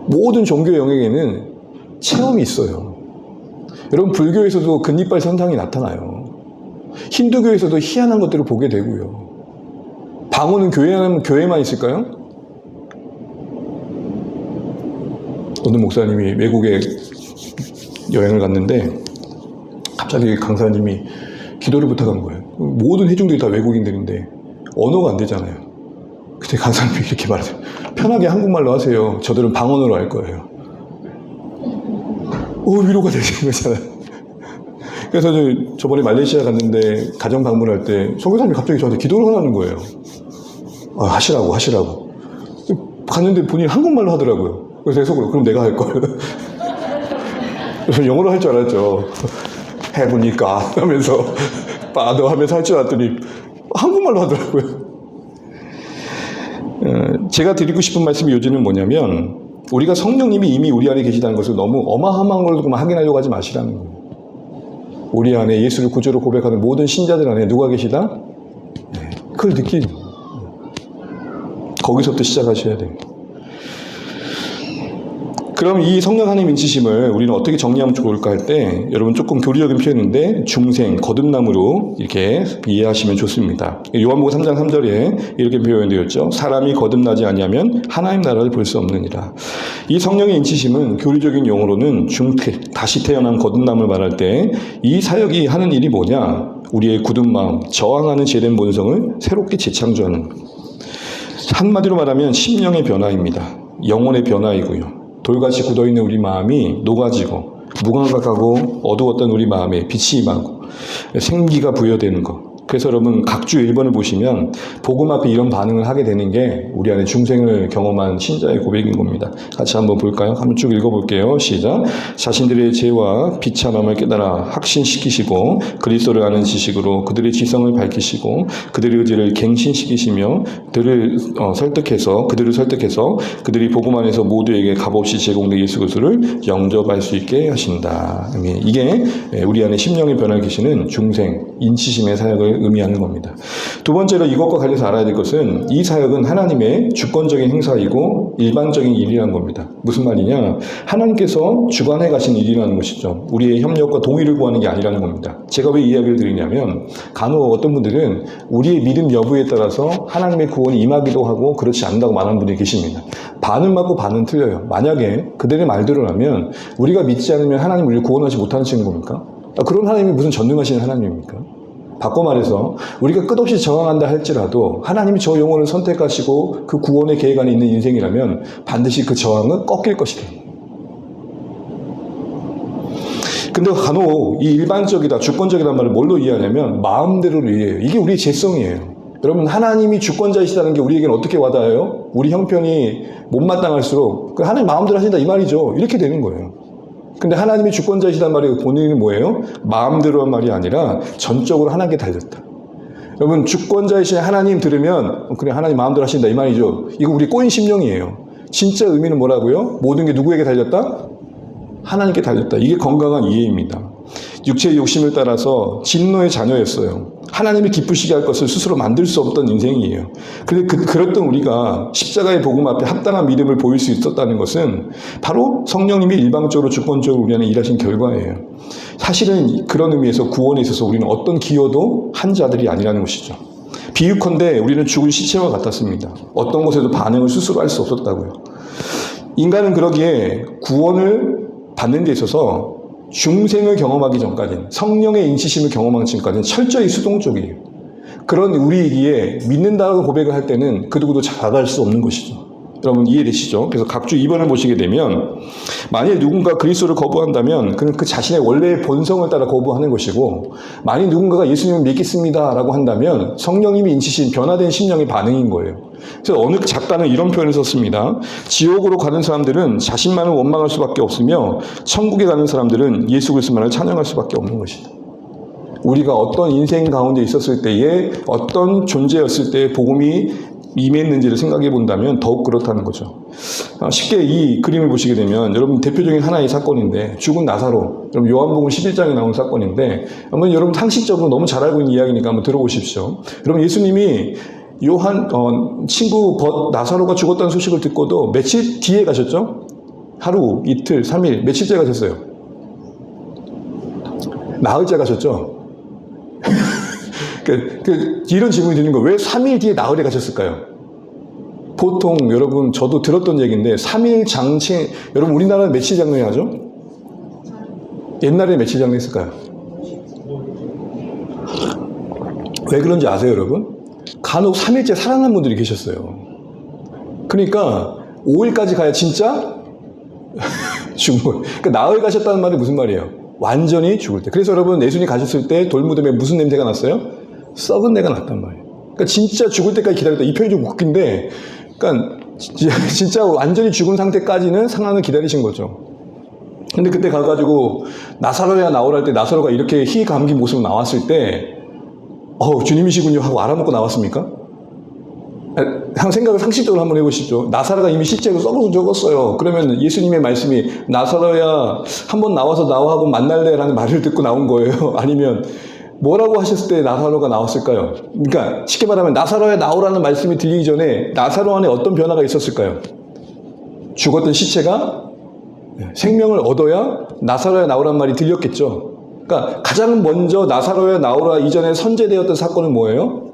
모든 종교 영역에는 체험이 있어요. 여러분, 불교에서도 금이빨 현상이 나타나요. 힌두교에서도 희한한 것들을 보게 되고요. 방언은 교회만 있을까요? 어느 목사님이 외국에 여행을 갔는데 갑자기 강사님이 기도를 부탁한 거예요. 모든 회중들이 다 외국인들인데 언어가 안 되잖아요. 그때 강사님이 이렇게 말하세요. 편하게 한국말로 하세요. 저들은 방언으로 할 거예요. 위로가 되시는 거잖아요. 그래서 저번에 말레이시아 갔는데 가정 방문할 때 선교사님이 갑자기 저한테 기도를 하라는 거예요. 하시라고. 갔는데 본인이 한국말로 하더라고요. 그래서 속으로, 그럼 내가 할 걸. 그래서 영어로 할 줄 알았죠. 해보니까 하면서 빠도 하면서 할 줄 알았더니 한국말로 하더라고요. 제가 드리고 싶은 말씀이 요즘은 뭐냐면, 우리가 성령님이 이미 우리 안에 계시다는 것을 너무 어마어마한 걸로만 확인하려고 하지 마시라는 거예요. 우리 안에 예수를 구주로 고백하는 모든 신자들 안에 누가 계시다? 그걸 느끼는 거예요. 거기서부터 시작하셔야 돼요. 그럼 이 성령 하나님 인치심을 우리는 어떻게 정리하면 좋을까 할 때, 여러분 조금 교리적인 표현인데 중생, 거듭남으로 이렇게 이해하시면 좋습니다. 요한복음 3장 3절에 이렇게 표현되어 있죠. 사람이 거듭나지 아니하면 하나님 나라를 볼 수 없느니라. 이 성령의 인치심은 교리적인 용어로는 중택, 다시 태어난 거듭남을 말할 때 이 사역이 하는 일이 뭐냐? 우리의 굳은 마음, 저항하는 죄된 본성을 새롭게 재창조하는, 한마디로 말하면 심령의 변화입니다. 영혼의 변화이고요. 돌같이 굳어있는 우리 마음이 녹아지고 무감각하고 어두웠던 우리 마음에 빛이 임하고 생기가 부여되는 것. 그래서 여러분, 각주 1번을 보시면 복음 앞에 이런 반응을 하게 되는 게 우리 안에 중생을 경험한 신자의 고백인 겁니다. 같이 한번 볼까요? 한번 쭉 읽어볼게요. 시작. 자신들의 죄와 비참함을 깨달아 확신시키시고 그리스도를 아는 지식으로 그들의 지성을 밝히시고 그들의 의지를 갱신시키시며 그들을 설득해서 그들이 복음 안에서 모두에게 값없이 제공된 예수 그리스도를 영접할 수 있게 하신다. 이게 우리 안에 심령의 변화를 계시는 중생, 인치심의 사역을 의미하는 겁니다. 두 번째로 이것과 관련해서 알아야 될 것은 이 사역은 하나님의 주권적인 행사이고 일반적인 일이라는 겁니다. 무슨 말이냐? 하나님께서 주관해 가신 일이라는 것이죠. 우리의 협력과 동의를 구하는 게 아니라는 겁니다. 제가 왜 이 이야기를 드리냐면 간혹 어떤 분들은 우리의 믿음 여부에 따라서 하나님의 구원이 임하기도 하고 그렇지 않다고 말하는 분들이 계십니다. 반은 맞고 반은 틀려요. 만약에 그들의 말대로라면 우리가 믿지 않으면 하나님 우리를 구원하지 못하시는 겁니까? 그런 하나님이 무슨 전능하신 하나님입니까? 바꿔 말해서 우리가 끝없이 저항한다 할지라도 하나님이 저 영혼을 선택하시고 그 구원의 계획 안에 있는 인생이라면 반드시 그 저항은 꺾일 것이다. 근데 간혹 이 일반적이다, 주권적이라는 말을 뭘로 이해하냐면 마음대로로 이해해요. 이게 우리의 죄성이에요. 여러분, 하나님이 주권자이시다는 게 우리에게는 어떻게 와닿아요? 우리 형편이 못마땅할수록 하나님 마음대로 하신다 이 말이죠. 이렇게 되는 거예요. 근데 하나님이 주권자이시다는 말의 본인은 뭐예요? 마음대로 한 말이 아니라 전적으로 하나님께 달렸다. 여러분, 주권자이신 하나님 들으면 그래 하나님 마음대로 하신다 이 말이죠. 이거 우리 꼬인 심령이에요. 진짜 의미는 뭐라고요? 모든 게 누구에게 달렸다? 하나님께 달렸다. 이게 건강한 이해입니다. 육체의 욕심을 따라서 진노의 자녀였어요. 하나님이 기쁘시게 할 것을 스스로 만들 수 없던 인생이에요. 그런데 그랬던 우리가 십자가의 복음 앞에 합당한 믿음을 보일 수 있었다는 것은 바로 성령님이 일방적으로 주권적으로 우리 안에 일하신 결과예요. 사실은 그런 의미에서 구원에 있어서 우리는 어떤 기여도 한 자들이 아니라는 것이죠. 비유컨대 우리는 죽은 시체와 같았습니다. 어떤 것에도 반응을 스스로 할 수 없었다고요. 인간은 그러기에 구원을 받는 데 있어서 중생을 경험하기 전까지는, 성령의 인치심을 경험하기 전까지는 철저히 수동적이에요. 그런 우리이기에 믿는다고 고백을 할 때는 그 누구도 자각할 수 없는 것이죠. 여러분 이해되시죠? 그래서 각주 2번을 보시게 되면 만일 누군가 그리스도를 거부한다면 그는 그 자신의 원래의 본성을 따라 거부하는 것이고, 만일 누군가가 예수님을 믿겠습니다 라고 한다면 성령님이 인치신 변화된 심령의 반응인 거예요. 그래서 어느 작가는 이런 표현을 썼습니다. 지옥으로 가는 사람들은 자신만을 원망할 수밖에 없으며 천국에 가는 사람들은 예수 그리스도만을 찬양할 수밖에 없는 것이다. 우리가 어떤 인생 가운데 있었을 때에 어떤 존재였을 때에 복음이 임했는지를 생각해 본다면 더욱 그렇다는 거죠. 쉽게 이 그림을 보시게 되면 여러분 대표적인 하나의 사건인데, 죽은 나사로, 여러분 요한복음 11장에 나온 사건인데 한번 여러분 상식적으로 너무 잘 알고 있는 이야기니까 한번 들어보십시오. 여러분 예수님이 친구 나사로가 죽었다는 소식을 듣고도 며칠 뒤에 가셨죠? 하루, 이틀, 3일, 며칠째 가셨어요? 나흘째 가셨죠? 이런 질문이 드는 거예요. 왜 3일 뒤에 나흘에 가셨을까요? 보통 여러분 저도 들었던 얘기인데 3일 장치, 여러분 우리나라는 며칠 장례하죠? 옛날에 며칠 장례했을까요? 왜 그런지 아세요 여러분? 간혹 3일째 살아난 분들이 계셨어요. 그러니까 5일까지 가야 진짜 죽은 거예요. 그러니까 나흘 가셨다는 말이 무슨 말이에요? 완전히 죽을 때. 그래서 여러분 예수님 가셨을 때 돌무덤에 무슨 냄새가 났어요? 썩은 내가 났단 말이에요. 그러니까 진짜 죽을 때까지 기다렸다. 이 표현이 좀 웃긴데, 그러니까 진짜 완전히 죽은 상태까지는 상황을 기다리신 거죠. 근데 그때 가가지고 나사로야 나오라 할 때 나사로가 이렇게 희 감긴 모습으로 나왔을 때 주님이시군요 하고 알아먹고 나왔습니까? 생각을 상식적으로 한번 해보시죠. 나사로가 이미 실제로 썩어 죽었어요. 그러면 예수님의 말씀이 나사로야 한번 나와서 나하고 만날래? 라는 말을 듣고 나온 거예요? 아니면 뭐라고 하셨을 때 나사로가 나왔을까요? 그러니까 쉽게 말하면 나사로야 나오라는 말씀이 들리기 전에 나사로 안에 어떤 변화가 있었을까요? 죽었던 시체가 생명을 얻어야 나사로야 나오라는 말이 들렸겠죠. 그러니까 가장 먼저 나사로야 나오라 이전에 선제되었던 사건은 뭐예요?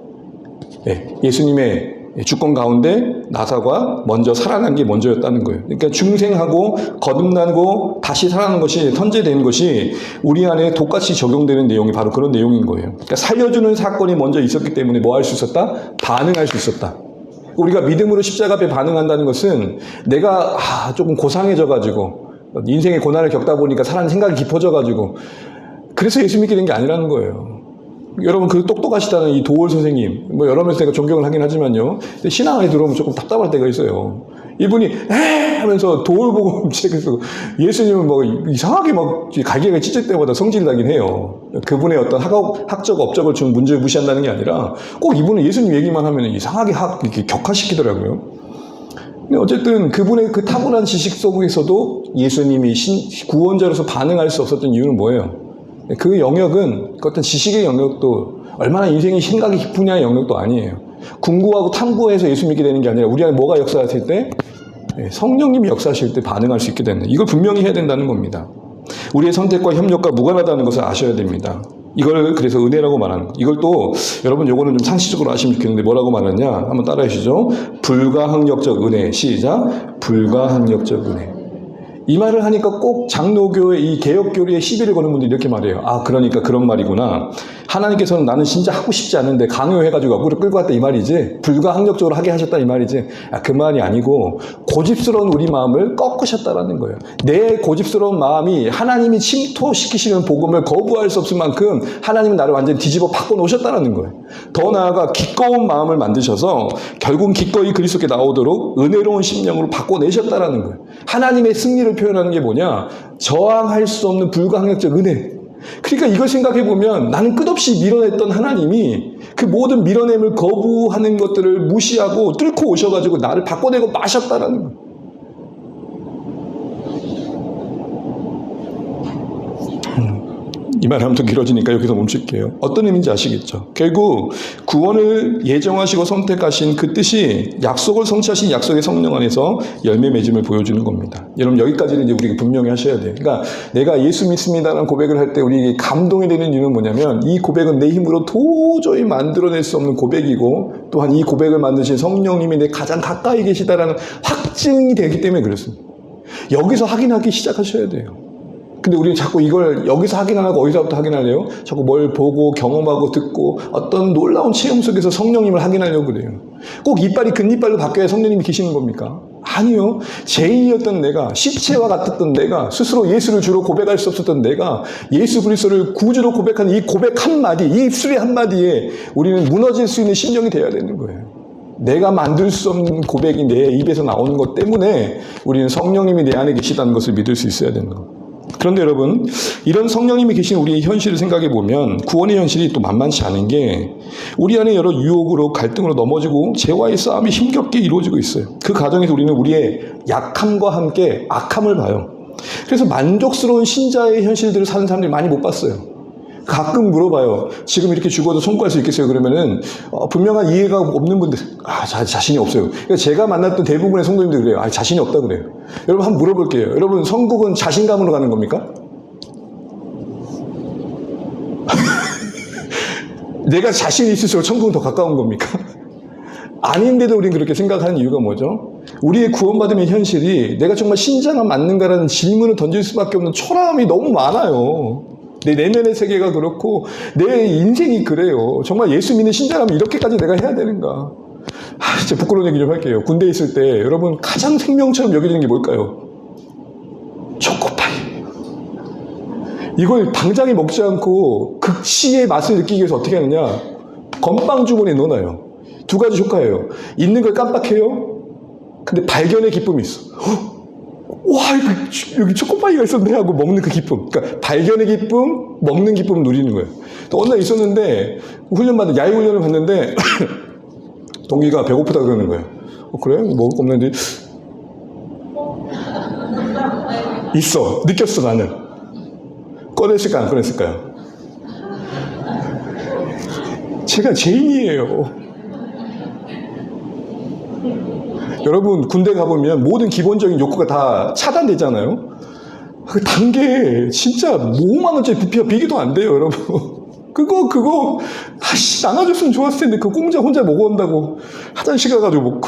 예수님의 주권 가운데 나사가 먼저 살아난 게 먼저였다는 거예요. 그러니까 중생하고 거듭나고 다시 살아나는 것이 선제되는 것이 우리 안에 똑같이 적용되는 내용이 바로 그런 내용인 거예요. 그러니까 살려주는 사건이 먼저 있었기 때문에 뭐 할 수 있었다? 반응할 수 있었다. 우리가 믿음으로 십자가 앞에 반응한다는 것은 내가 조금 고상해져가지고 인생의 고난을 겪다 보니까 사람 생각이 깊어져가지고 그래서 예수 믿게 된 게 아니라는 거예요. 여러분 그 똑똑하시다는 이 도월 선생님 여러 명에서 제가 존경을 하긴 하지만요, 신앙 안에 들어오면 조금 답답할 때가 있어요. 이분이 하면서 도월 보고 책에서 예수님은 이상하게 갈기가 찢을 때마다 성질이 나긴 해요. 그분의 어떤 학적 업적을 준 문제를 무시한다는 게 아니라 꼭 이분은 예수님 얘기만 하면 이상하게 이렇게 격화시키더라고요. 근데 어쨌든 그분의 그 탁월한 지식 속에서도 예수님이 구원자로서 반응할 수 없었던 이유는 뭐예요? 그 영역은 그 어떤 지식의 영역도 얼마나 인생이 심각이 깊으냐의 영역도 아니에요. 궁구하고 탐구해서 예수 믿게 되는 게 아니라 우리 안에 뭐가 역사하실 때? 성령님이 역사하실 때 반응할 수 있게 되는, 이걸 분명히 해야 된다는 겁니다. 우리의 선택과 협력과 무관하다는 것을 아셔야 됩니다. 이걸 그래서 은혜라고 말하는 거. 이걸 또 여러분 요거는 좀 상식적으로 아시면 좋겠는데 뭐라고 말하냐? 한번 따라해 주시죠. 불가항력적 은혜. 시작. 불가항력적 은혜. 이 말을 하니까 꼭 장로교의 이 개혁교리에 시비를 거는 분들이 이렇게 말해요. 아, 그러니까 그런 말이구나. 하나님께서는 나는 진짜 하고 싶지 않은데 강요해가지고 앞으로 끌고 갔다 이 말이지. 불가항력적으로 하게 하셨다 이 말이지. 아, 그 말이 아니고 고집스러운 우리 마음을 꺾으셨다라는 거예요. 내 고집스러운 마음이 하나님이 침토시키시는 복음을 거부할 수 없을 만큼 하나님은 나를 완전히 뒤집어 바꿔놓으셨다라는 거예요. 더 나아가 기꺼운 마음을 만드셔서 결국 기꺼이 그리스도께 나오도록 은혜로운 심령으로 바꿔내셨다라는 거예요. 하나님의 승리를 표현하는 게 뭐냐? 저항할 수 없는 불가항력적 은혜. 그러니까 이걸 생각해보면 나는 끝없이 밀어냈던 하나님이 그 모든 밀어냄을 거부하는 것들을 무시하고 뚫고 오셔가지고 나를 바꿔내고 마셨다라는 거예요. 이 말하면 더 길어지니까 여기서 멈출게요. 어떤 의미인지 아시겠죠? 결국 구원을 예정하시고 선택하신 그 뜻이 약속을 성취하신 약속의 성령 안에서 열매 맺음을 보여주는 겁니다. 여러분 여기까지는 이제 우리가 분명히 하셔야 돼요. 그러니까 내가 예수 믿습니다라는 고백을 할 때 우리 감동이 되는 이유는 뭐냐면 이 고백은 내 힘으로 도저히 만들어낼 수 없는 고백이고 또한 이 고백을 만드신 성령님이 내 가장 가까이 계시다라는 확증이 되기 때문에 그렇습니다. 여기서 확인하기 시작하셔야 돼요. 근데 우리는 자꾸 이걸 여기서 확인 안 하고 어디서부터 확인하래요? 자꾸 뭘 보고 경험하고 듣고 어떤 놀라운 체험 속에서 성령님을 확인하려고 그래요. 꼭 이빨이 금이빨로 바뀌어야 성령님이 계시는 겁니까? 아니요. 죄인이었던 내가, 시체와 같았던 내가, 스스로 예수를 주로 고백할 수 없었던 내가 예수 그리스도를 구주로 고백하는 이 고백 한마디, 이 입술의 한마디에 우리는 무너질 수 있는 심령이 되어야 되는 거예요. 내가 만들 수 없는 고백이 내 입에서 나오는 것 때문에 우리는 성령님이 내 안에 계시다는 것을 믿을 수 있어야 되는 거예요. 그런데 여러분, 이런 성령님이 계신 우리의 현실을 생각해 보면 구원의 현실이 또 만만치 않은 게 우리 안에 여러 유혹으로 갈등으로 넘어지고 죄와의 싸움이 힘겹게 이루어지고 있어요. 그 과정에서 우리는 우리의 약함과 함께 악함을 봐요. 그래서 만족스러운 신자의 현실들을 사는 사람들이 많이 못 봤어요. 가끔 물어봐요. 지금 이렇게 죽어도 송구할 수 있겠어요? 그러면은 분명한 이해가 없는 분들, 자신이 없어요. 그러니까 제가 만났던 대부분의 성도님들 그래요. 자신이 없다 그래요. 여러분 한번 물어볼게요. 여러분 천국은 자신감으로 가는 겁니까? 내가 자신이 있을수록 천국은 더 가까운 겁니까? 아닌데도 우리는 그렇게 생각하는 이유가 뭐죠? 우리의 구원받음의 현실이 내가 정말 신자가 맞는가라는 질문을 던질 수밖에 없는 초라함이 너무 많아요. 내 내면의 세계가 그렇고 내 인생이 그래요. 정말 예수 믿는 신자라면 이렇게까지 내가 해야 되는가? 진짜 부끄러운 얘기 좀 할게요. 군대에 있을 때 여러분 가장 생명처럼 여겨지는 게 뭘까요? 초코파이. 이걸 당장에 먹지 않고 극치의 맛을 느끼기 위해서 어떻게 하느냐? 건빵 주머니에 넣어놔요. 두 가지 효과예요. 있는 걸 깜빡해요. 근데 발견의 기쁨이 있어. 와, 여기 초코파이가 있었네 하고 먹는 그 기쁨. 그러니까 발견의 기쁨, 먹는 기쁨을 누리는 거예요. 또 어느 날 있었는데 야외 훈련을 봤는데 동기가 배고프다 그러는 거예요. 그래? 먹을 거 없는데 있어. 느꼈어 나는. 꺼냈을까 안 꺼냈을까요? 제가 죄인이에요. 여러분 군대 가보면 모든 기본적인 욕구가 다 차단되잖아요. 그 단계 진짜 5만 원짜리 부피가 비교도 안 돼요, 여러분. 그거 나눠줬으면 좋았을 텐데 그 공짜 혼자 먹어온다고 화장실 가가지고 먹고.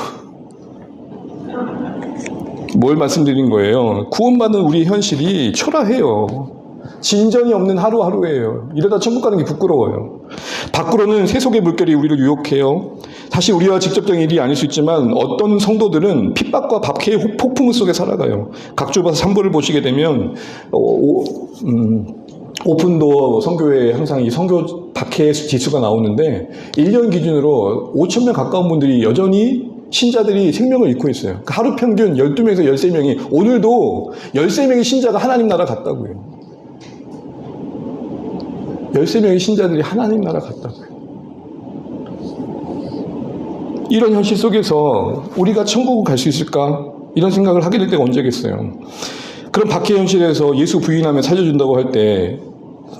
뭘 말씀드린 거예요? 구원받은 우리 현실이 초라해요. 진전이 없는 하루하루예요. 이러다 천국 가는 게 부끄러워요. 밖으로는 세속의 물결이 우리를 유혹해요. 사실 우리와 직접적인 일이 아닐 수 있지만 어떤 성도들은 핍박과 박해의 폭풍 속에 살아가요. 각주봐서 3부를 보시게 되면 오픈도어 선교회에 항상 이 선교 박해 지수가 나오는데 1년 기준으로 5,000명 가까운 분들이 여전히 신자들이 생명을 잃고 있어요. 하루 평균 12명에서 13명이 오늘도 13명의 신자가 하나님 나라 갔다고요. 13명의 신자들이 하나님 나라 갔다고요. 이런 현실 속에서 우리가 천국을 갈 수 있을까? 이런 생각을 하게 될 때가 언제겠어요. 그런 박해 현실에서 예수 부인하면 살려준다고 할 때,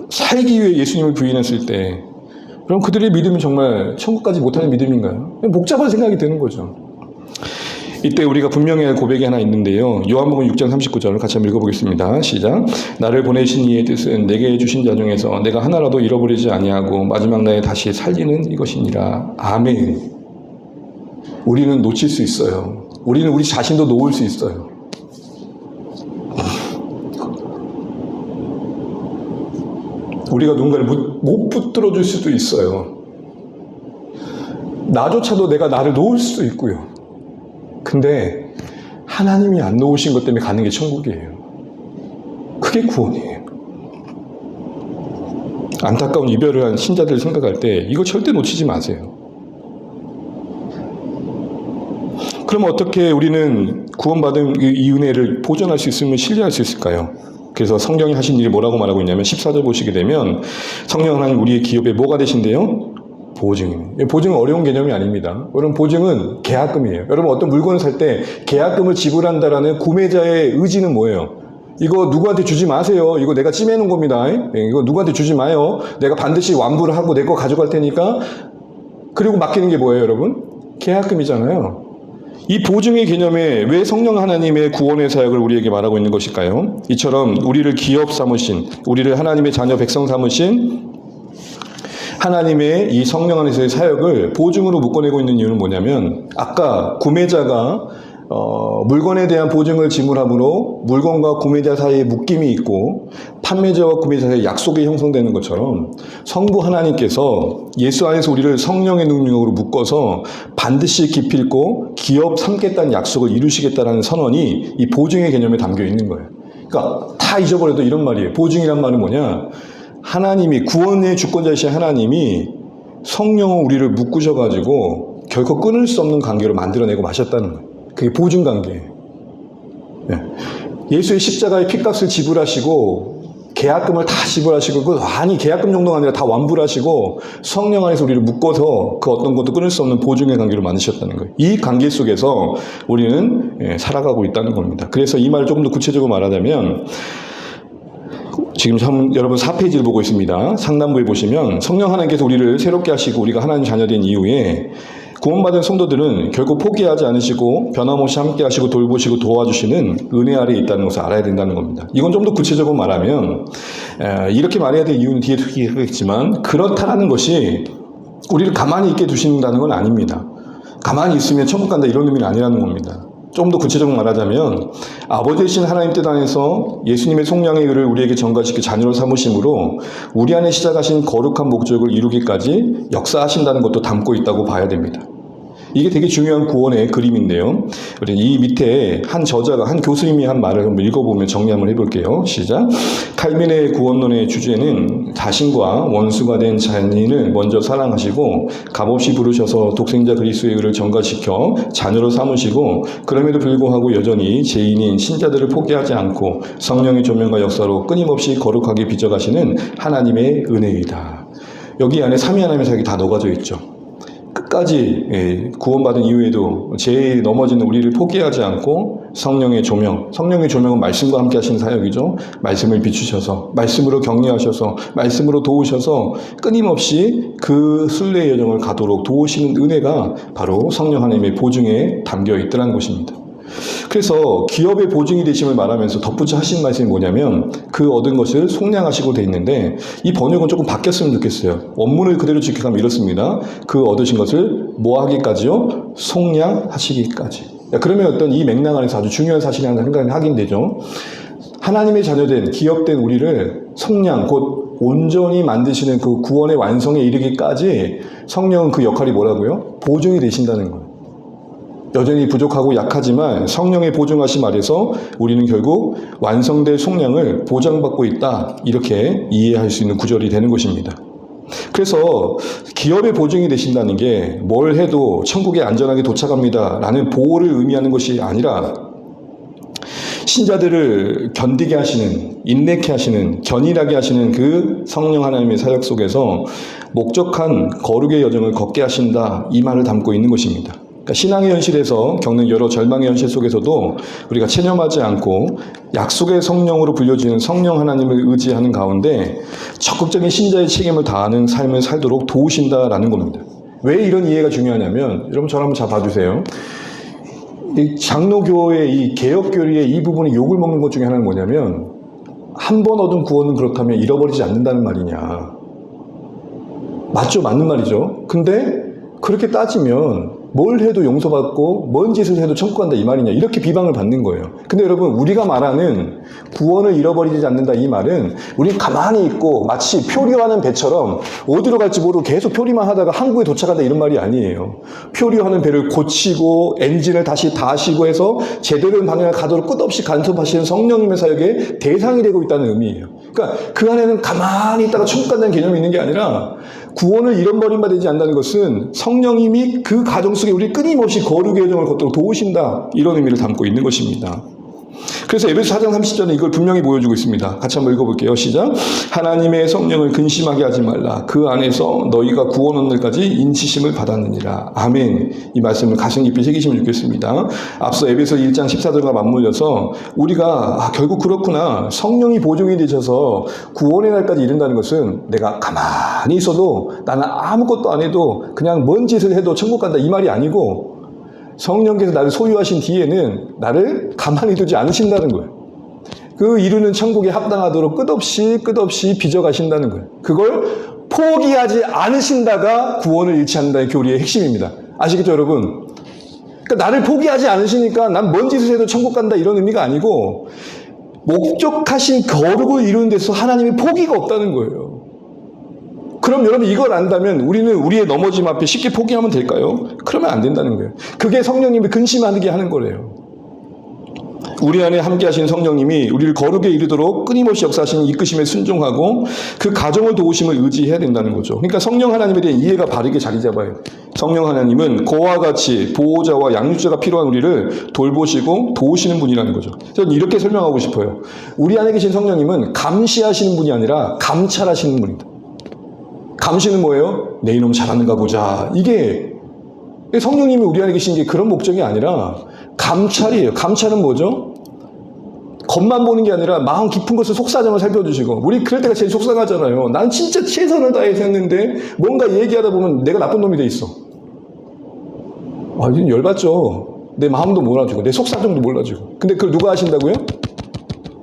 살기 위해 예수님을 부인했을 때 그럼 그들의 믿음이 정말 천국까지 못하는 믿음인가요? 복잡한 생각이 드는 거죠. 이때 우리가 분명히 할 고백이 하나 있는데요. 요한복음 6장 39절을 같이 한번 읽어보겠습니다. 시작. 나를 보내신 이의 뜻은 내게 주신 자 중에서 내가 하나라도 잃어버리지 아니하고 마지막 날에 다시 살리는 이것이니라. 아멘. 우리는 놓칠 수 있어요. 우리는 우리 자신도 놓을 수 있어요. 우리가 누군가를 못 붙들어 줄 수도 있어요. 나조차도 내가 나를 놓을 수도 있고요. 근데 하나님이 안 놓으신 것 때문에 가는 게 천국이에요. 그게 구원이에요. 안타까운 이별을 한 신자들을 생각할 때 이거 절대 놓치지 마세요. 그럼 어떻게 우리는 구원받은 이 은혜를 보존할 수 있으면 신뢰할 수 있을까요? 그래서 성령이 하신 일이 뭐라고 말하고 있냐면 14절 보시게 되면 성령 하나님 우리의 기업에 뭐가 되신대요? 보증입니다. 보증은 어려운 개념이 아닙니다. 여러분 보증은 계약금이에요. 여러분 어떤 물건을 살 때 계약금을 지불한다라는 구매자의 의지는 뭐예요? 이거 누구한테 주지 마세요. 이거 내가 찜해놓은 겁니다. 이거 누구한테 주지 마요. 내가 반드시 완부를 하고 내 거 가져갈 테니까. 그리고 맡기는 게 뭐예요, 여러분? 계약금이잖아요. 이 보증의 개념에 왜 성령 하나님의 구원의 사역을 우리에게 말하고 있는 것일까요? 이처럼 우리를 기업 삼으신, 우리를 하나님의 자녀 백성 삼으신 하나님의 이 성령 안에서의 사역을 보증으로 묶어내고 있는 이유는 뭐냐면 아까 구매자가 물건에 대한 보증을 지불함으로 물건과 구매자 사이에 묶임이 있고 판매자와 구매자 사이에 약속이 형성되는 것처럼 성부 하나님께서 예수 안에서 우리를 성령의 능력으로 묶어서 반드시 기필코 기업 삼겠다는 약속을 이루시겠다는 선언이 이 보증의 개념에 담겨 있는 거예요. 그러니까 다 잊어버려도 이런 말이에요. 보증이란 말은 뭐냐? 하나님이 구원의 주권자이신 하나님이 성령은 우리를 묶으셔가지고 결코 끊을 수 없는 관계로 만들어내고 마셨다는 거예요. 그게 보증 관계예요. 예수의 십자가의 피값을 지불하시고 계약금을 다 지불하시고 그 아니 계약금 정도가 아니라 다 완부를 하시고 성령 안에서 우리를 묶어서 그 어떤 것도 끊을 수 없는 보증의 관계로 만드셨다는 거예요. 이 관계 속에서 우리는 살아가고 있다는 겁니다. 그래서 이 말을 조금 더 구체적으로 말하자면 지금 여러분 4페이지를 보고 있습니다. 상단부에 보시면 성령 하나님께서 우리를 새롭게 하시고 우리가 하나님 자녀된 이후에 구원받은 성도들은 결국 포기하지 않으시고 변함없이 함께 하시고 돌보시고 도와주시는 은혜 아래에 있다는 것을 알아야 된다는 겁니다. 이건 좀 더 구체적으로 말하면 이렇게 말해야 될 이유는 뒤에 얘기하겠지만 그렇다라는 것이 우리를 가만히 있게 두신다는 건 아닙니다. 가만히 있으면 천국 간다 이런 의미는 아니라는 겁니다. 좀 더 구체적으로 말하자면 아버지이신 하나님 뜻 안에서 예수님의 속량의 의를 우리에게 전가시켜 자녀로 삼으심으로 우리 안에 시작하신 거룩한 목적을 이루기까지 역사하신다는 것도 담고 있다고 봐야 됩니다. 이게 되게 중요한 구원의 그림인데요. 우리 이 밑에 한 저자가, 한 교수님이 한 말을 한번 읽어보면 정리 한번 해볼게요. 시작. 칼빈의 구원론의 주제는 자신과 원수가 된 자신을 먼저 사랑하시고 값없이 부르셔서 독생자 그리스도의 의를 전가시켜 자녀로 삼으시고 그럼에도 불구하고 여전히 죄인인 신자들을 포기하지 않고 성령의 조명과 역사로 끊임없이 거룩하게 빚어가시는 하나님의 은혜이다. 여기 안에 삼위 하나님의 사역이 다 녹아져 있죠. 끝까지 구원받은 이후에도 죄에 넘어지는 우리를 포기하지 않고 성령의 조명은 말씀과 함께 하시는 사역이죠. 말씀을 비추셔서 말씀으로 격려하셔서 말씀으로 도우셔서 끊임없이 그 순례의 여정을 가도록 도우시는 은혜가 바로 성령 하나님의 보증에 담겨 있더라는 것입니다. 그래서 기업의 보증이 되심을 말하면서 덧붙여 하신 말씀이 뭐냐면 그 얻은 것을 속량하시고 돼 있는데 이 번역은 조금 바뀌었으면 좋겠어요. 원문을 그대로 지켜가면 이렇습니다. 그 얻으신 것을 뭐 하기까지요? 속량하시기까지. 그러면 어떤 이 맥락 안에서 아주 중요한 사실이 하나 생각이 하긴 되죠. 하나님의 자녀된 기업된 우리를 속량 곧 온전히 만드시는 그 구원의 완성에 이르기까지 성령은 그 역할이 뭐라고요? 보증이 되신다는 거예요. 여전히 부족하고 약하지만 성령의 보증하심 아래서 우리는 결국 완성될 속량을 보장받고 있다. 이렇게 이해할 수 있는 구절이 되는 것입니다. 그래서 기업의 보증이 되신다는 게 뭘 해도 천국에 안전하게 도착합니다. 라는 보호를 의미하는 것이 아니라 신자들을 견디게 하시는, 인내케 하시는, 견일하게 하시는 그 성령 하나님의 사역 속에서 목적한 거룩의 여정을 걷게 하신다. 이 말을 담고 있는 것입니다. 그러니까 신앙의 현실에서 겪는 여러 절망의 현실 속에서도 우리가 체념하지 않고 약속의 성령으로 불려지는 성령 하나님을 의지하는 가운데 적극적인 신자의 책임을 다하는 삶을 살도록 도우신다라는 겁니다. 왜 이런 이해가 중요하냐면, 여러분 저를 한번 잘 봐주세요. 이 장로교의 이 개혁교리의 이 부분이 욕을 먹는 것 중에 하나는 뭐냐면, 한 번 얻은 구원은 그렇다면 잃어버리지 않는다는 말이냐. 맞죠? 맞는 말이죠. 근데 그렇게 따지면 뭘 해도 용서받고 뭔 짓을 해도 천국 간다 이 말이냐, 이렇게 비방을 받는 거예요. 근데 여러분, 우리가 말하는 구원을 잃어버리지 않는다 이 말은 우리 가만히 있고 마치 표류하는 배처럼 어디로 갈지 모르고 계속 표류만 하다가 항구에 도착한다 이런 말이 아니에요. 표류하는 배를 고치고 엔진을 다시 다시고 해서 제대로 된 방향을 가도록 끝없이 간섭하시는 성령님의 사역의 대상이 되고 있다는 의미예요. 그러니까 그 안에는 가만히 있다가 천국 간다는 개념이 있는 게 아니라, 구원을 잃어버린 바 되지 않는다는 것은 성령님이 그 가정 속에 우리 끊임없이 거룩의 여정을 걷도록 도우신다, 이런 의미를 담고 있는 것입니다. 그래서 에베소 4장 30절에 이걸 분명히 보여주고 있습니다. 같이 한번 읽어볼게요. 시작. 하나님의 성령을 근심하게 하지 말라. 그 안에서 너희가 구원 얻는 날까지 인치심을 받았느니라. 아멘. 이 말씀을 가슴 깊이 새기시면 좋겠습니다. 앞서 에베소 1장 14절과 맞물려서 우리가 결국 그렇구나, 성령이 보증이 되셔서 구원의 날까지 이른다는 것은 내가 가만히 있어도, 나는 아무것도 안 해도 그냥 뭔 짓을 해도 천국 간다 이 말이 아니고, 성령께서 나를 소유하신 뒤에는 나를 가만히 두지 않으신다는 거예요. 그 이루는 천국에 합당하도록 끝없이 빚어가신다는 거예요. 그걸 포기하지 않으신다가 구원을 잃지 않는다의 교리의 핵심입니다. 아시겠죠, 여러분? 그러니까 나를 포기하지 않으시니까 난 뭔 짓을 해도 천국 간다 이런 의미가 아니고, 목적하신 거룩을 이루는 데서 하나님의 포기가 없다는 거예요. 그럼 여러분, 이걸 안다면 우리는 우리의 넘어짐 앞에 쉽게 포기하면 될까요? 그러면 안 된다는 거예요. 그게 성령님이 근심하게 하는 거래요. 우리 안에 함께 하시는 성령님이 우리를 거룩에 이르도록 끊임없이 역사하시는 이끄심에 순종하고 그 가정을 도우심을 의지해야 된다는 거죠. 그러니까 성령 하나님에 대한 이해가 바르게 자리 잡아요. 성령 하나님은 그와 같이 보호자와 양육자가 필요한 우리를 돌보시고 도우시는 분이라는 거죠. 저는 이렇게 설명하고 싶어요. 우리 안에 계신 성령님은 감시하시는 분이 아니라 감찰하시는 분이다. 감시는 뭐예요? 내 이놈 잘하는가 보자. 이게 성령님이 우리 안에 계신 게 그런 목적이 아니라 감찰이에요. 감찰은 뭐죠? 겉만 보는 게 아니라 마음 깊은 것을 속사정을 살펴주시고, 우리 그럴 때가 제일 속상하잖아요. 난 진짜 최선을 다해서 했는데 뭔가 얘기하다 보면 내가 나쁜 놈이 돼 있어. 아, 이건 열받죠. 내 마음도 몰라주고 내 속사정도 몰라주고. 근데 그걸 누가 하신다고요?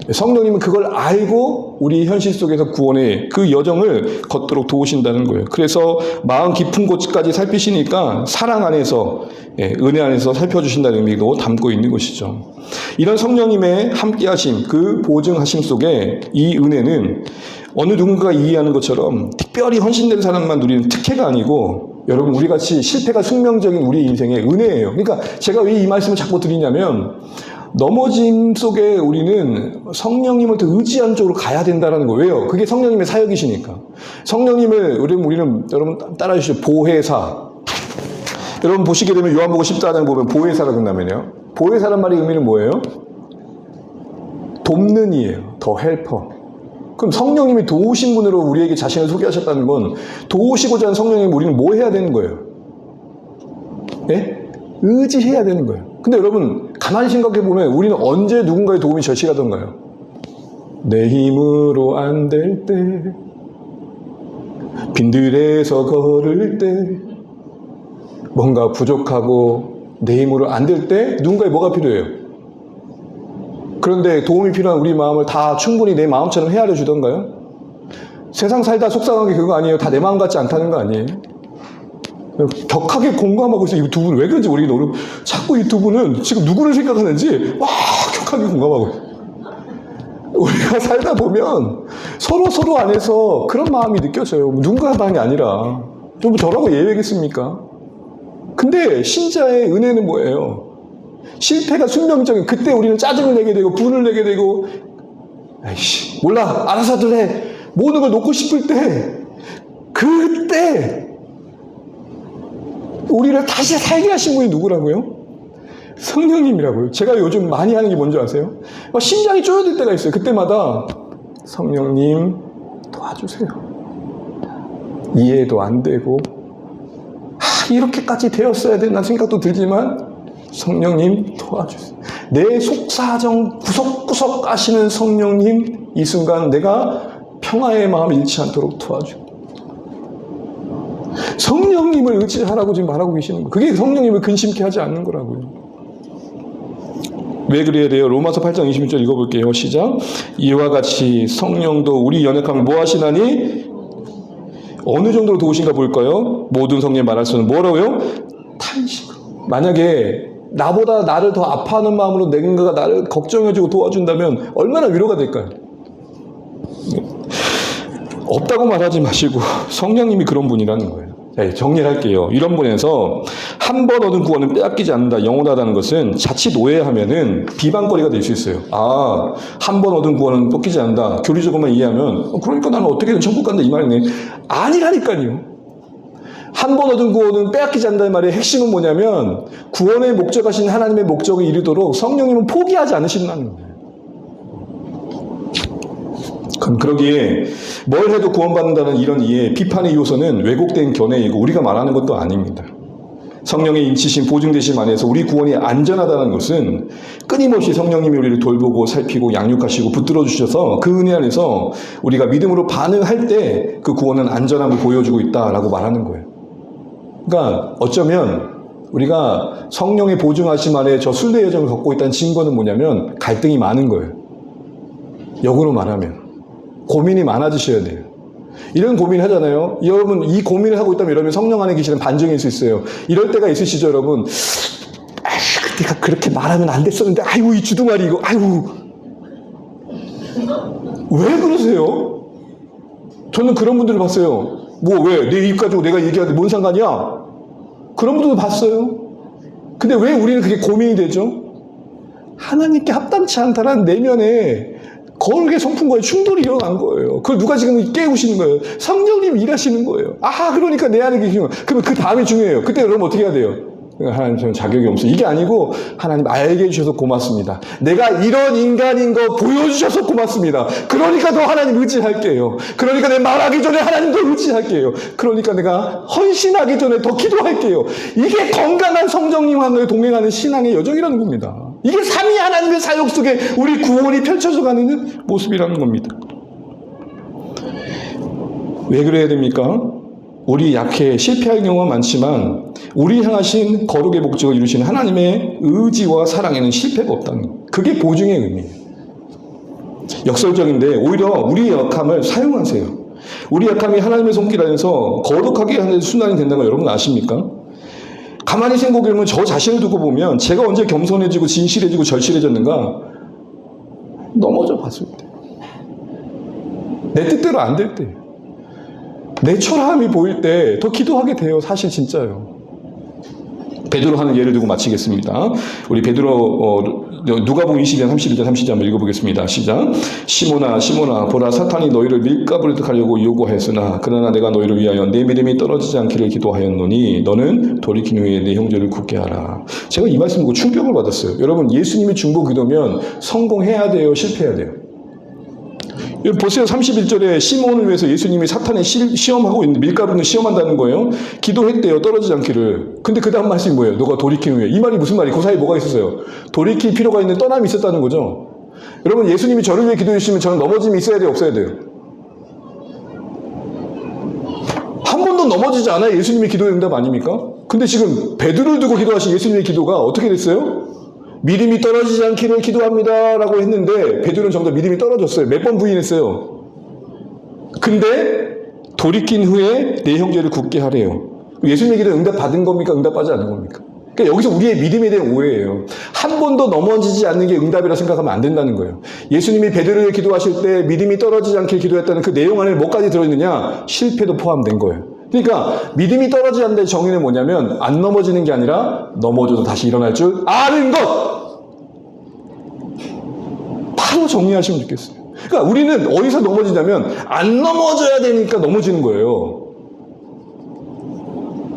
성령님은 그걸 알고 우리 현실 속에서 구원의 그 여정을 걷도록 도우신다는 거예요. 그래서 마음 깊은 곳까지 살피시니까 사랑 안에서, 은혜 안에서 살펴주신다는 의미도 담고 있는 것이죠. 이런 성령님의 함께하심, 그 보증하심 속에 이 은혜는 어느 누군가가 이해하는 것처럼 특별히 헌신된 사람만 누리는 특혜가 아니고, 여러분, 우리같이 실패가 숙명적인 우리 인생의 은혜예요. 그러니까 제가 왜 이 말씀을 자꾸 드리냐면, 넘어짐 속에 우리는 성령님을 더 의지하는 쪽으로 가야 된다는 거예요. 왜요? 그게 성령님의 사역이시니까. 성령님을 우리는 여러분 따라해 주시죠. 보혜사. 여러분 보시게 되면 요한복음 14장 보면 보혜사라고 나면요. 보혜사란 말의 의미는 뭐예요? 돕는 이에요. 더 헬퍼. 그럼 성령님이 도우신 분으로 우리에게 자신을 소개하셨다는 건, 도우시고자 하는 성령님 우리는 뭐 해야 되는 거예요? 예? 의지해야 되는 거예요. 근데 여러분 가만히 생각해보면 우리는 언제 누군가의 도움이 절실하던가요? 내 힘으로 안 될 때, 빈들에서 걸을 때, 뭔가 부족하고 내 힘으로 안 될 때 누군가의 뭐가 필요해요? 그런데 도움이 필요한 우리 마음을 다 충분히 내 마음처럼 헤아려 주던가요? 세상 살다 속상한 게 그거 아니에요. 다 내 마음 같지 않다는 거 아니에요? 격하게 공감하고 있어요. 이 두 분 왜 그런지 모르겠는데 자꾸 이 두 분은 지금 누구를 생각하는지 막 격하게 공감하고 있어요. 우리가 살다 보면 서로 안에서 그런 마음이 느껴져요. 누군가 하는 게 아니라. 좀 저라고 예외겠습니까? 근데 신자의 은혜는 뭐예요? 실패가 숙명적인 그때 우리는 짜증을 내게 되고 분을 내게 되고, 아이씨 몰라 알아서들 해, 모든 걸 놓고 싶을 때, 그때 우리를 다시 살게 하신 분이 누구라고요? 성령님이라고요. 제가 요즘 많이 하는 게 뭔지 아세요? 심장이 쪼여들 때가 있어요. 그때마다 성령님 도와주세요. 이해도 안 되고 이렇게까지 되었어야 된다는 생각도 들지만 성령님 도와주세요. 내 속사정 구석구석 아시는 성령님, 이 순간 내가 평화의 마음 잃지 않도록 도와주세요. 성령님을 의지하라고 지금 말하고 계시는 거예요. 그게 성령님을 근심케 하지 않는 거라고요. 왜 그래야 돼요? 로마서 8장 26절 읽어볼게요. 시작. 이와 같이 성령도 우리 연약함을 뭐 하시나니? 어느 정도로 도우신가 볼까요? 모든 성령이 말할 수는 뭐라고요? 탄식으로. 만약에 나보다 나를 더 아파하는 마음으로 누군가가 나를 걱정해주고 도와준다면 얼마나 위로가 될까요? 없다고 말하지 마시고 성령님이 그런 분이라는 거예요. 네, 정리를 할게요. 이런 분에서 한 번 얻은 구원은 빼앗기지 않는다, 영원하다는 것은 자칫 오해하면은 비방거리가 될 수 있어요. 아, 한 번 얻은 구원은 뺏기지 않는다. 교리적으로만 이해하면 그러니까 나는 어떻게든 천국 간다 이 말이네. 아니라니까요. 한 번 얻은 구원은 빼앗기지 않는다는 말의 핵심은 뭐냐면 구원의 목적하신 하나님의 목적을 이루도록 성령님은 포기하지 않으신다는 거예요. 그러기에 뭘 해도 구원받는다는 이런 이해, 비판의 요소는 왜곡된 견해이고 우리가 말하는 것도 아닙니다. 성령의 인치심, 보증되심 안에서 우리 구원이 안전하다는 것은 끊임없이 성령님이 우리를 돌보고 살피고 양육하시고 붙들어 주셔서 그 은혜 안에서 우리가 믿음으로 반응할 때 그 구원은 안전함을 보여주고 있다라고 말하는 거예요. 그러니까 어쩌면 우리가 성령의 보증하심 안에 저 순례 여정을 걷고 있다는 증거는 뭐냐면 갈등이 많은 거예요. 역으로 말하면 고민이 많아지셔야 돼요. 이런 고민 하잖아요. 여러분 이 고민을 하고 있다면 여러분 성령 안에 계시는 반증일 수 있어요. 이럴 때가 있으시죠 여러분. 내가 그렇게 말하면 안 됐었는데 아이고 이 주둥아리 이거 아이고 왜 그러세요? 저는 그런 분들을 봤어요. 뭐 왜? 내 입 가지고 내가 얘기하는데 뭔 상관이야? 그런 분들도 봤어요. 근데 왜 우리는 그게 고민이 되죠? 하나님께 합당치 않다라는 내면에 거룩의 성품과의 충돌이 일어난 거예요. 그걸 누가 지금 깨우시는 거예요? 성령님이 일하시는 거예요. 아, 그러니까 내 안에 계시는 거예요. 그러면 그 다음이 중요해요. 그때 여러분 어떻게 해야 돼요? 하나님 저는 자격이 없어요. 이게 아니고 하나님 알게 해주셔서 고맙습니다. 내가 이런 인간인 거 보여주셔서 고맙습니다. 그러니까 더 하나님 의지할게요. 그러니까 내 말하기 전에 하나님 더 의지할게요. 그러니까 내가 헌신하기 전에 더 기도할게요. 이게 건강한 성령님과 동행하는 신앙의 여정이라는 겁니다. 이게 삼위 하나님의 사역 속에 우리 구원이 펼쳐져 가는 모습이라는 겁니다. 왜 그래야 됩니까? 우리 약해 실패할 경우가 많지만 우리 향하신 거룩의 목적을 이루시는 하나님의 의지와 사랑에는 실패가 없다는 거예요. 그게 보증의 의미예요. 역설적인데 오히려 우리의 약함을 사용하세요. 우리 약함이 하나님의 손길 안에서 거룩하게 하는 순환이 된다는 거 여러분 아십니까? 가만히 생각해보면 저 자신을 두고 보면 제가 언제 겸손해지고 진실해지고 절실해졌는가? 넘어져 봤을 때. 내 뜻대로 안 될 때. 내 초라함이 보일 때 더 기도하게 돼요. 사실 진짜요. 베드로 하는 예를 들고 마치겠습니다. 우리 베드로 누가복음 22장 31절 30절 한번 읽어보겠습니다. 시작. 시몬아 시몬아 보라 사탄이 너희를 밀가부르듯 하려고 요구하였으나 그러나 내가 너희를 위하여 내 믿음이 떨어지지 않기를 기도하였노니 너는 돌이킨 후에 내 형제를 굳게 하라. 제가 이 말씀 듣고 충격을 받았어요. 여러분 예수님이 중보 기도면 성공해야 돼요? 실패해야 돼요? 보세요. 31절에 시몬을 위해서 예수님이 사탄의 시험하고 있는 밀가루는 시험한다는 거예요. 기도했대요. 떨어지지 않기를. 근데 그 다음 말씀이 뭐예요? 너가 돌이킨 후에. 이 말이 무슨 말이에요? 그 사이에 뭐가 있었어요? 돌이킬 필요가 있는 떠남이 있었다는 거죠. 여러분 예수님이 저를 위해 기도해 주시면 저는 넘어짐이 있어야 돼요? 없어야 돼요? 한 번도 넘어지지 않아야 예수님의 기도의 응답 아닙니까? 근데 지금 베드로를 두고 기도하신 예수님의 기도가 어떻게 됐어요? 믿음이 떨어지지 않기를 기도합니다 라고 했는데 베드로는 정작 믿음이 떨어졌어요. 몇 번 부인했어요. 근데 돌이킨 후에 내 형제를 굳게 하래요. 예수님의 기도 응답 받은 겁니까? 응답받지 않은 겁니까? 그러니까 여기서 우리의 믿음에 대한 오해예요. 한 번도 넘어지지 않는 게 응답이라 생각하면 안 된다는 거예요. 예수님이 베드로를 기도하실 때 믿음이 떨어지지 않게 기도했다는 그 내용 안에 뭐까지 들어있느냐? 실패도 포함된 거예요. 그러니까 믿음이 떨어지지 않는 데의 정의는 뭐냐면 안 넘어지는 게 아니라 넘어져도 다시 일어날 줄 아는 것! 바로 정리하시면 좋겠어요. 그러니까 우리는 어디서 넘어지냐면 안 넘어져야 되니까 넘어지는 거예요.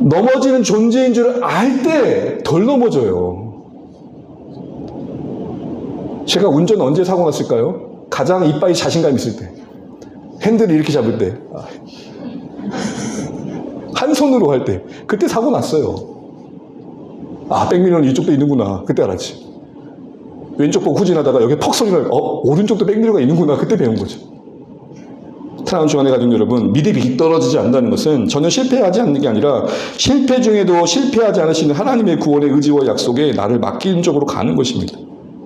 넘어지는 존재인 줄 알 때 덜 넘어져요. 제가 운전 언제 사고 났을까요? 가장 이빨이 자신감 있을 때. 핸들을 이렇게 잡을 때. 한 손으로 할 때. 그때 사고 났어요. 아, 백미러는 이쪽도 있는구나. 그때 알았지. 왼쪽 보고 후진하다가 여기 퍽 소리가 오른쪽도 백미러가 있는구나. 그때 배운 거죠. 사랑하는 주안의 가족 여러분, 믿음이 떨어지지 않는다는 것은 전혀 실패하지 않는 게 아니라 실패 중에도 실패하지 않으시는 하나님의 구원의 의지와 약속에 나를 맡기는 쪽으로 가는 것입니다.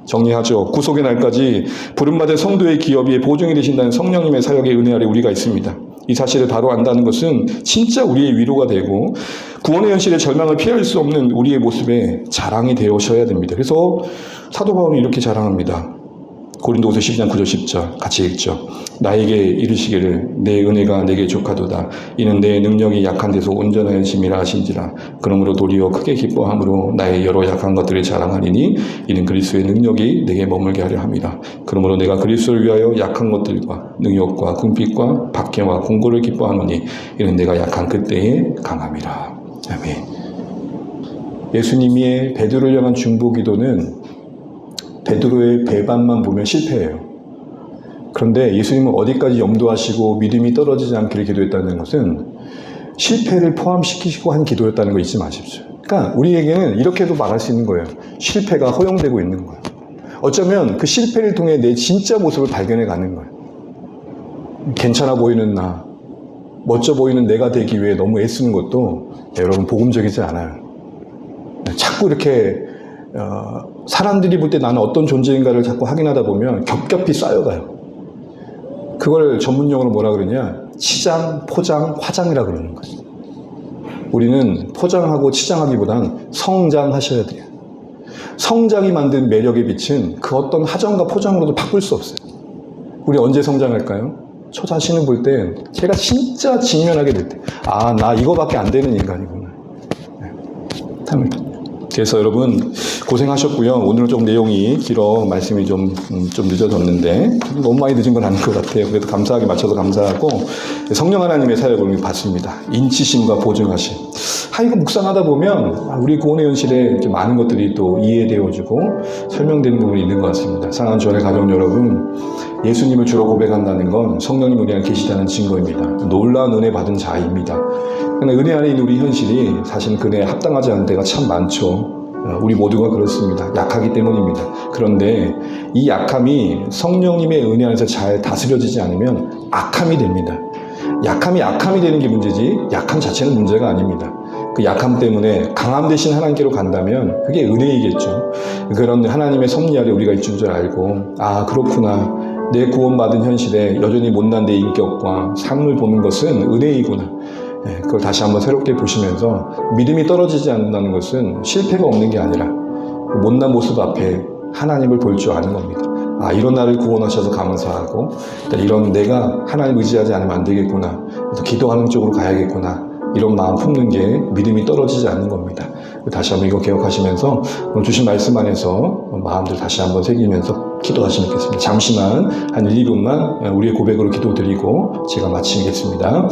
정리하죠. 구속의 날까지 부름받은 성도의 기업이 보증이 되신다는 성령님의 사역의 은혜 아래 우리가 있습니다. 이 사실을 바로 안다는 것은 진짜 우리의 위로가 되고 구원의 현실의 절망을 피할 수 없는 우리의 모습에 자랑이 되어셔야 됩니다. 그래서 사도 바울은 이렇게 자랑합니다. 고린도후서 12장 9절 10절 같이 읽죠. 나에게 이르시기를 내 은혜가 내게 족하도다. 이는 내 능력이 약한 데서 온전하여 심이라 하신지라. 그러므로 도리어 크게 기뻐함으로 나의 여러 약한 것들을 자랑하리니 이는 그리스도의 능력이 내게 머물게 하려 함이라. 그러므로 내가 그리스도를 위하여 약한 것들과 능욕과 궁핍과 박해와 공고를 기뻐하노니 이는 내가 약한 그때에 강함이라. 아멘. 예수님의 베드로를 향한 중보기도는 베드로의 배반만 보면 실패해요. 그런데 예수님은 어디까지 염두하시고 믿음이 떨어지지 않기를 기도했다는 것은 실패를 포함시키시고 한 기도였다는 거 잊지 마십시오. 그러니까 우리에게는 이렇게도 말할 수 있는 거예요. 실패가 허용되고 있는 거예요. 어쩌면 그 실패를 통해 내 진짜 모습을 발견해 가는 거예요. 괜찮아 보이는 나, 멋져 보이는 내가 되기 위해 너무 애쓰는 것도 여러분 복음적이지 않아요. 자꾸 이렇게 사람들이 볼 때 나는 어떤 존재인가를 자꾸 확인하다 보면 겹겹이 쌓여가요. 그걸 전문용어로 뭐라 그러냐? 치장, 포장, 화장이라 그러는 거예요. 우리는 포장하고 치장하기보단 성장하셔야 돼요. 성장이 만든 매력의 빛은 그 어떤 하정과 포장으로도 바꿀 수 없어요. 우리 언제 성장할까요? 저 자신을 볼 때 제가 진짜 직면하게 될 때, 아, 나 이거밖에 안 되는 인간이구나. 그래서 여러분 고생하셨고요. 오늘은 좀 내용이 길어 말씀이 좀 늦어졌는데 너무 많이 늦은 건 아닌 것 같아요. 그래도 감사하게 맞춰서 감사하고 성령 하나님의 사역을 받습니다. 인치심과 보증하심. 이거 묵상하다 보면 우리 구원의 현실에 이렇게 많은 것들이 또 이해되어지고 설명되는 부분이 있는 것 같습니다. 사랑하는 주안의 가족 여러분, 예수님을 주로 고백한다는 건 성령님 우리 안에 계시다는 증거입니다. 놀라운 은혜 받은 자입니다. 그러나 은혜 안에 있는 우리 현실이 사실 그 은혜에 합당하지 않은 데가 참 많죠. 우리 모두가 그렇습니다. 약하기 때문입니다. 그런데 이 약함이 성령님의 은혜 안에서 잘 다스려지지 않으면 악함이 됩니다. 약함이 악함이 되는 게 문제지 약함 자체는 문제가 아닙니다. 그 약함 때문에 강함 대신 하나님께로 간다면 그게 은혜이겠죠. 그런 하나님의 섭리 아래 우리가 있는 줄 알고, 아, 그렇구나. 내 구원받은 현실에 여전히 못난 내 인격과 삶을 보는 것은 은혜이구나. 그걸 다시 한번 새롭게 보시면서 믿음이 떨어지지 않는다는 것은 실패가 없는 게 아니라 못난 모습 앞에 하나님을 볼 줄 아는 겁니다. 아, 이런 나를 구원하셔서 감사하고 이런 내가 하나님 의지하지 않으면 안 되겠구나. 기도하는 쪽으로 가야겠구나. 이런 마음 품는 게 믿음이 떨어지지 않는 겁니다. 다시 한번 이거 기억하시면서 오늘 주신 말씀 안에서 마음들 다시 한번 새기면서 기도하시면 좋겠습니다. 잠시만 한 1, 2분만 우리의 고백으로 기도드리고 제가 마치겠습니다.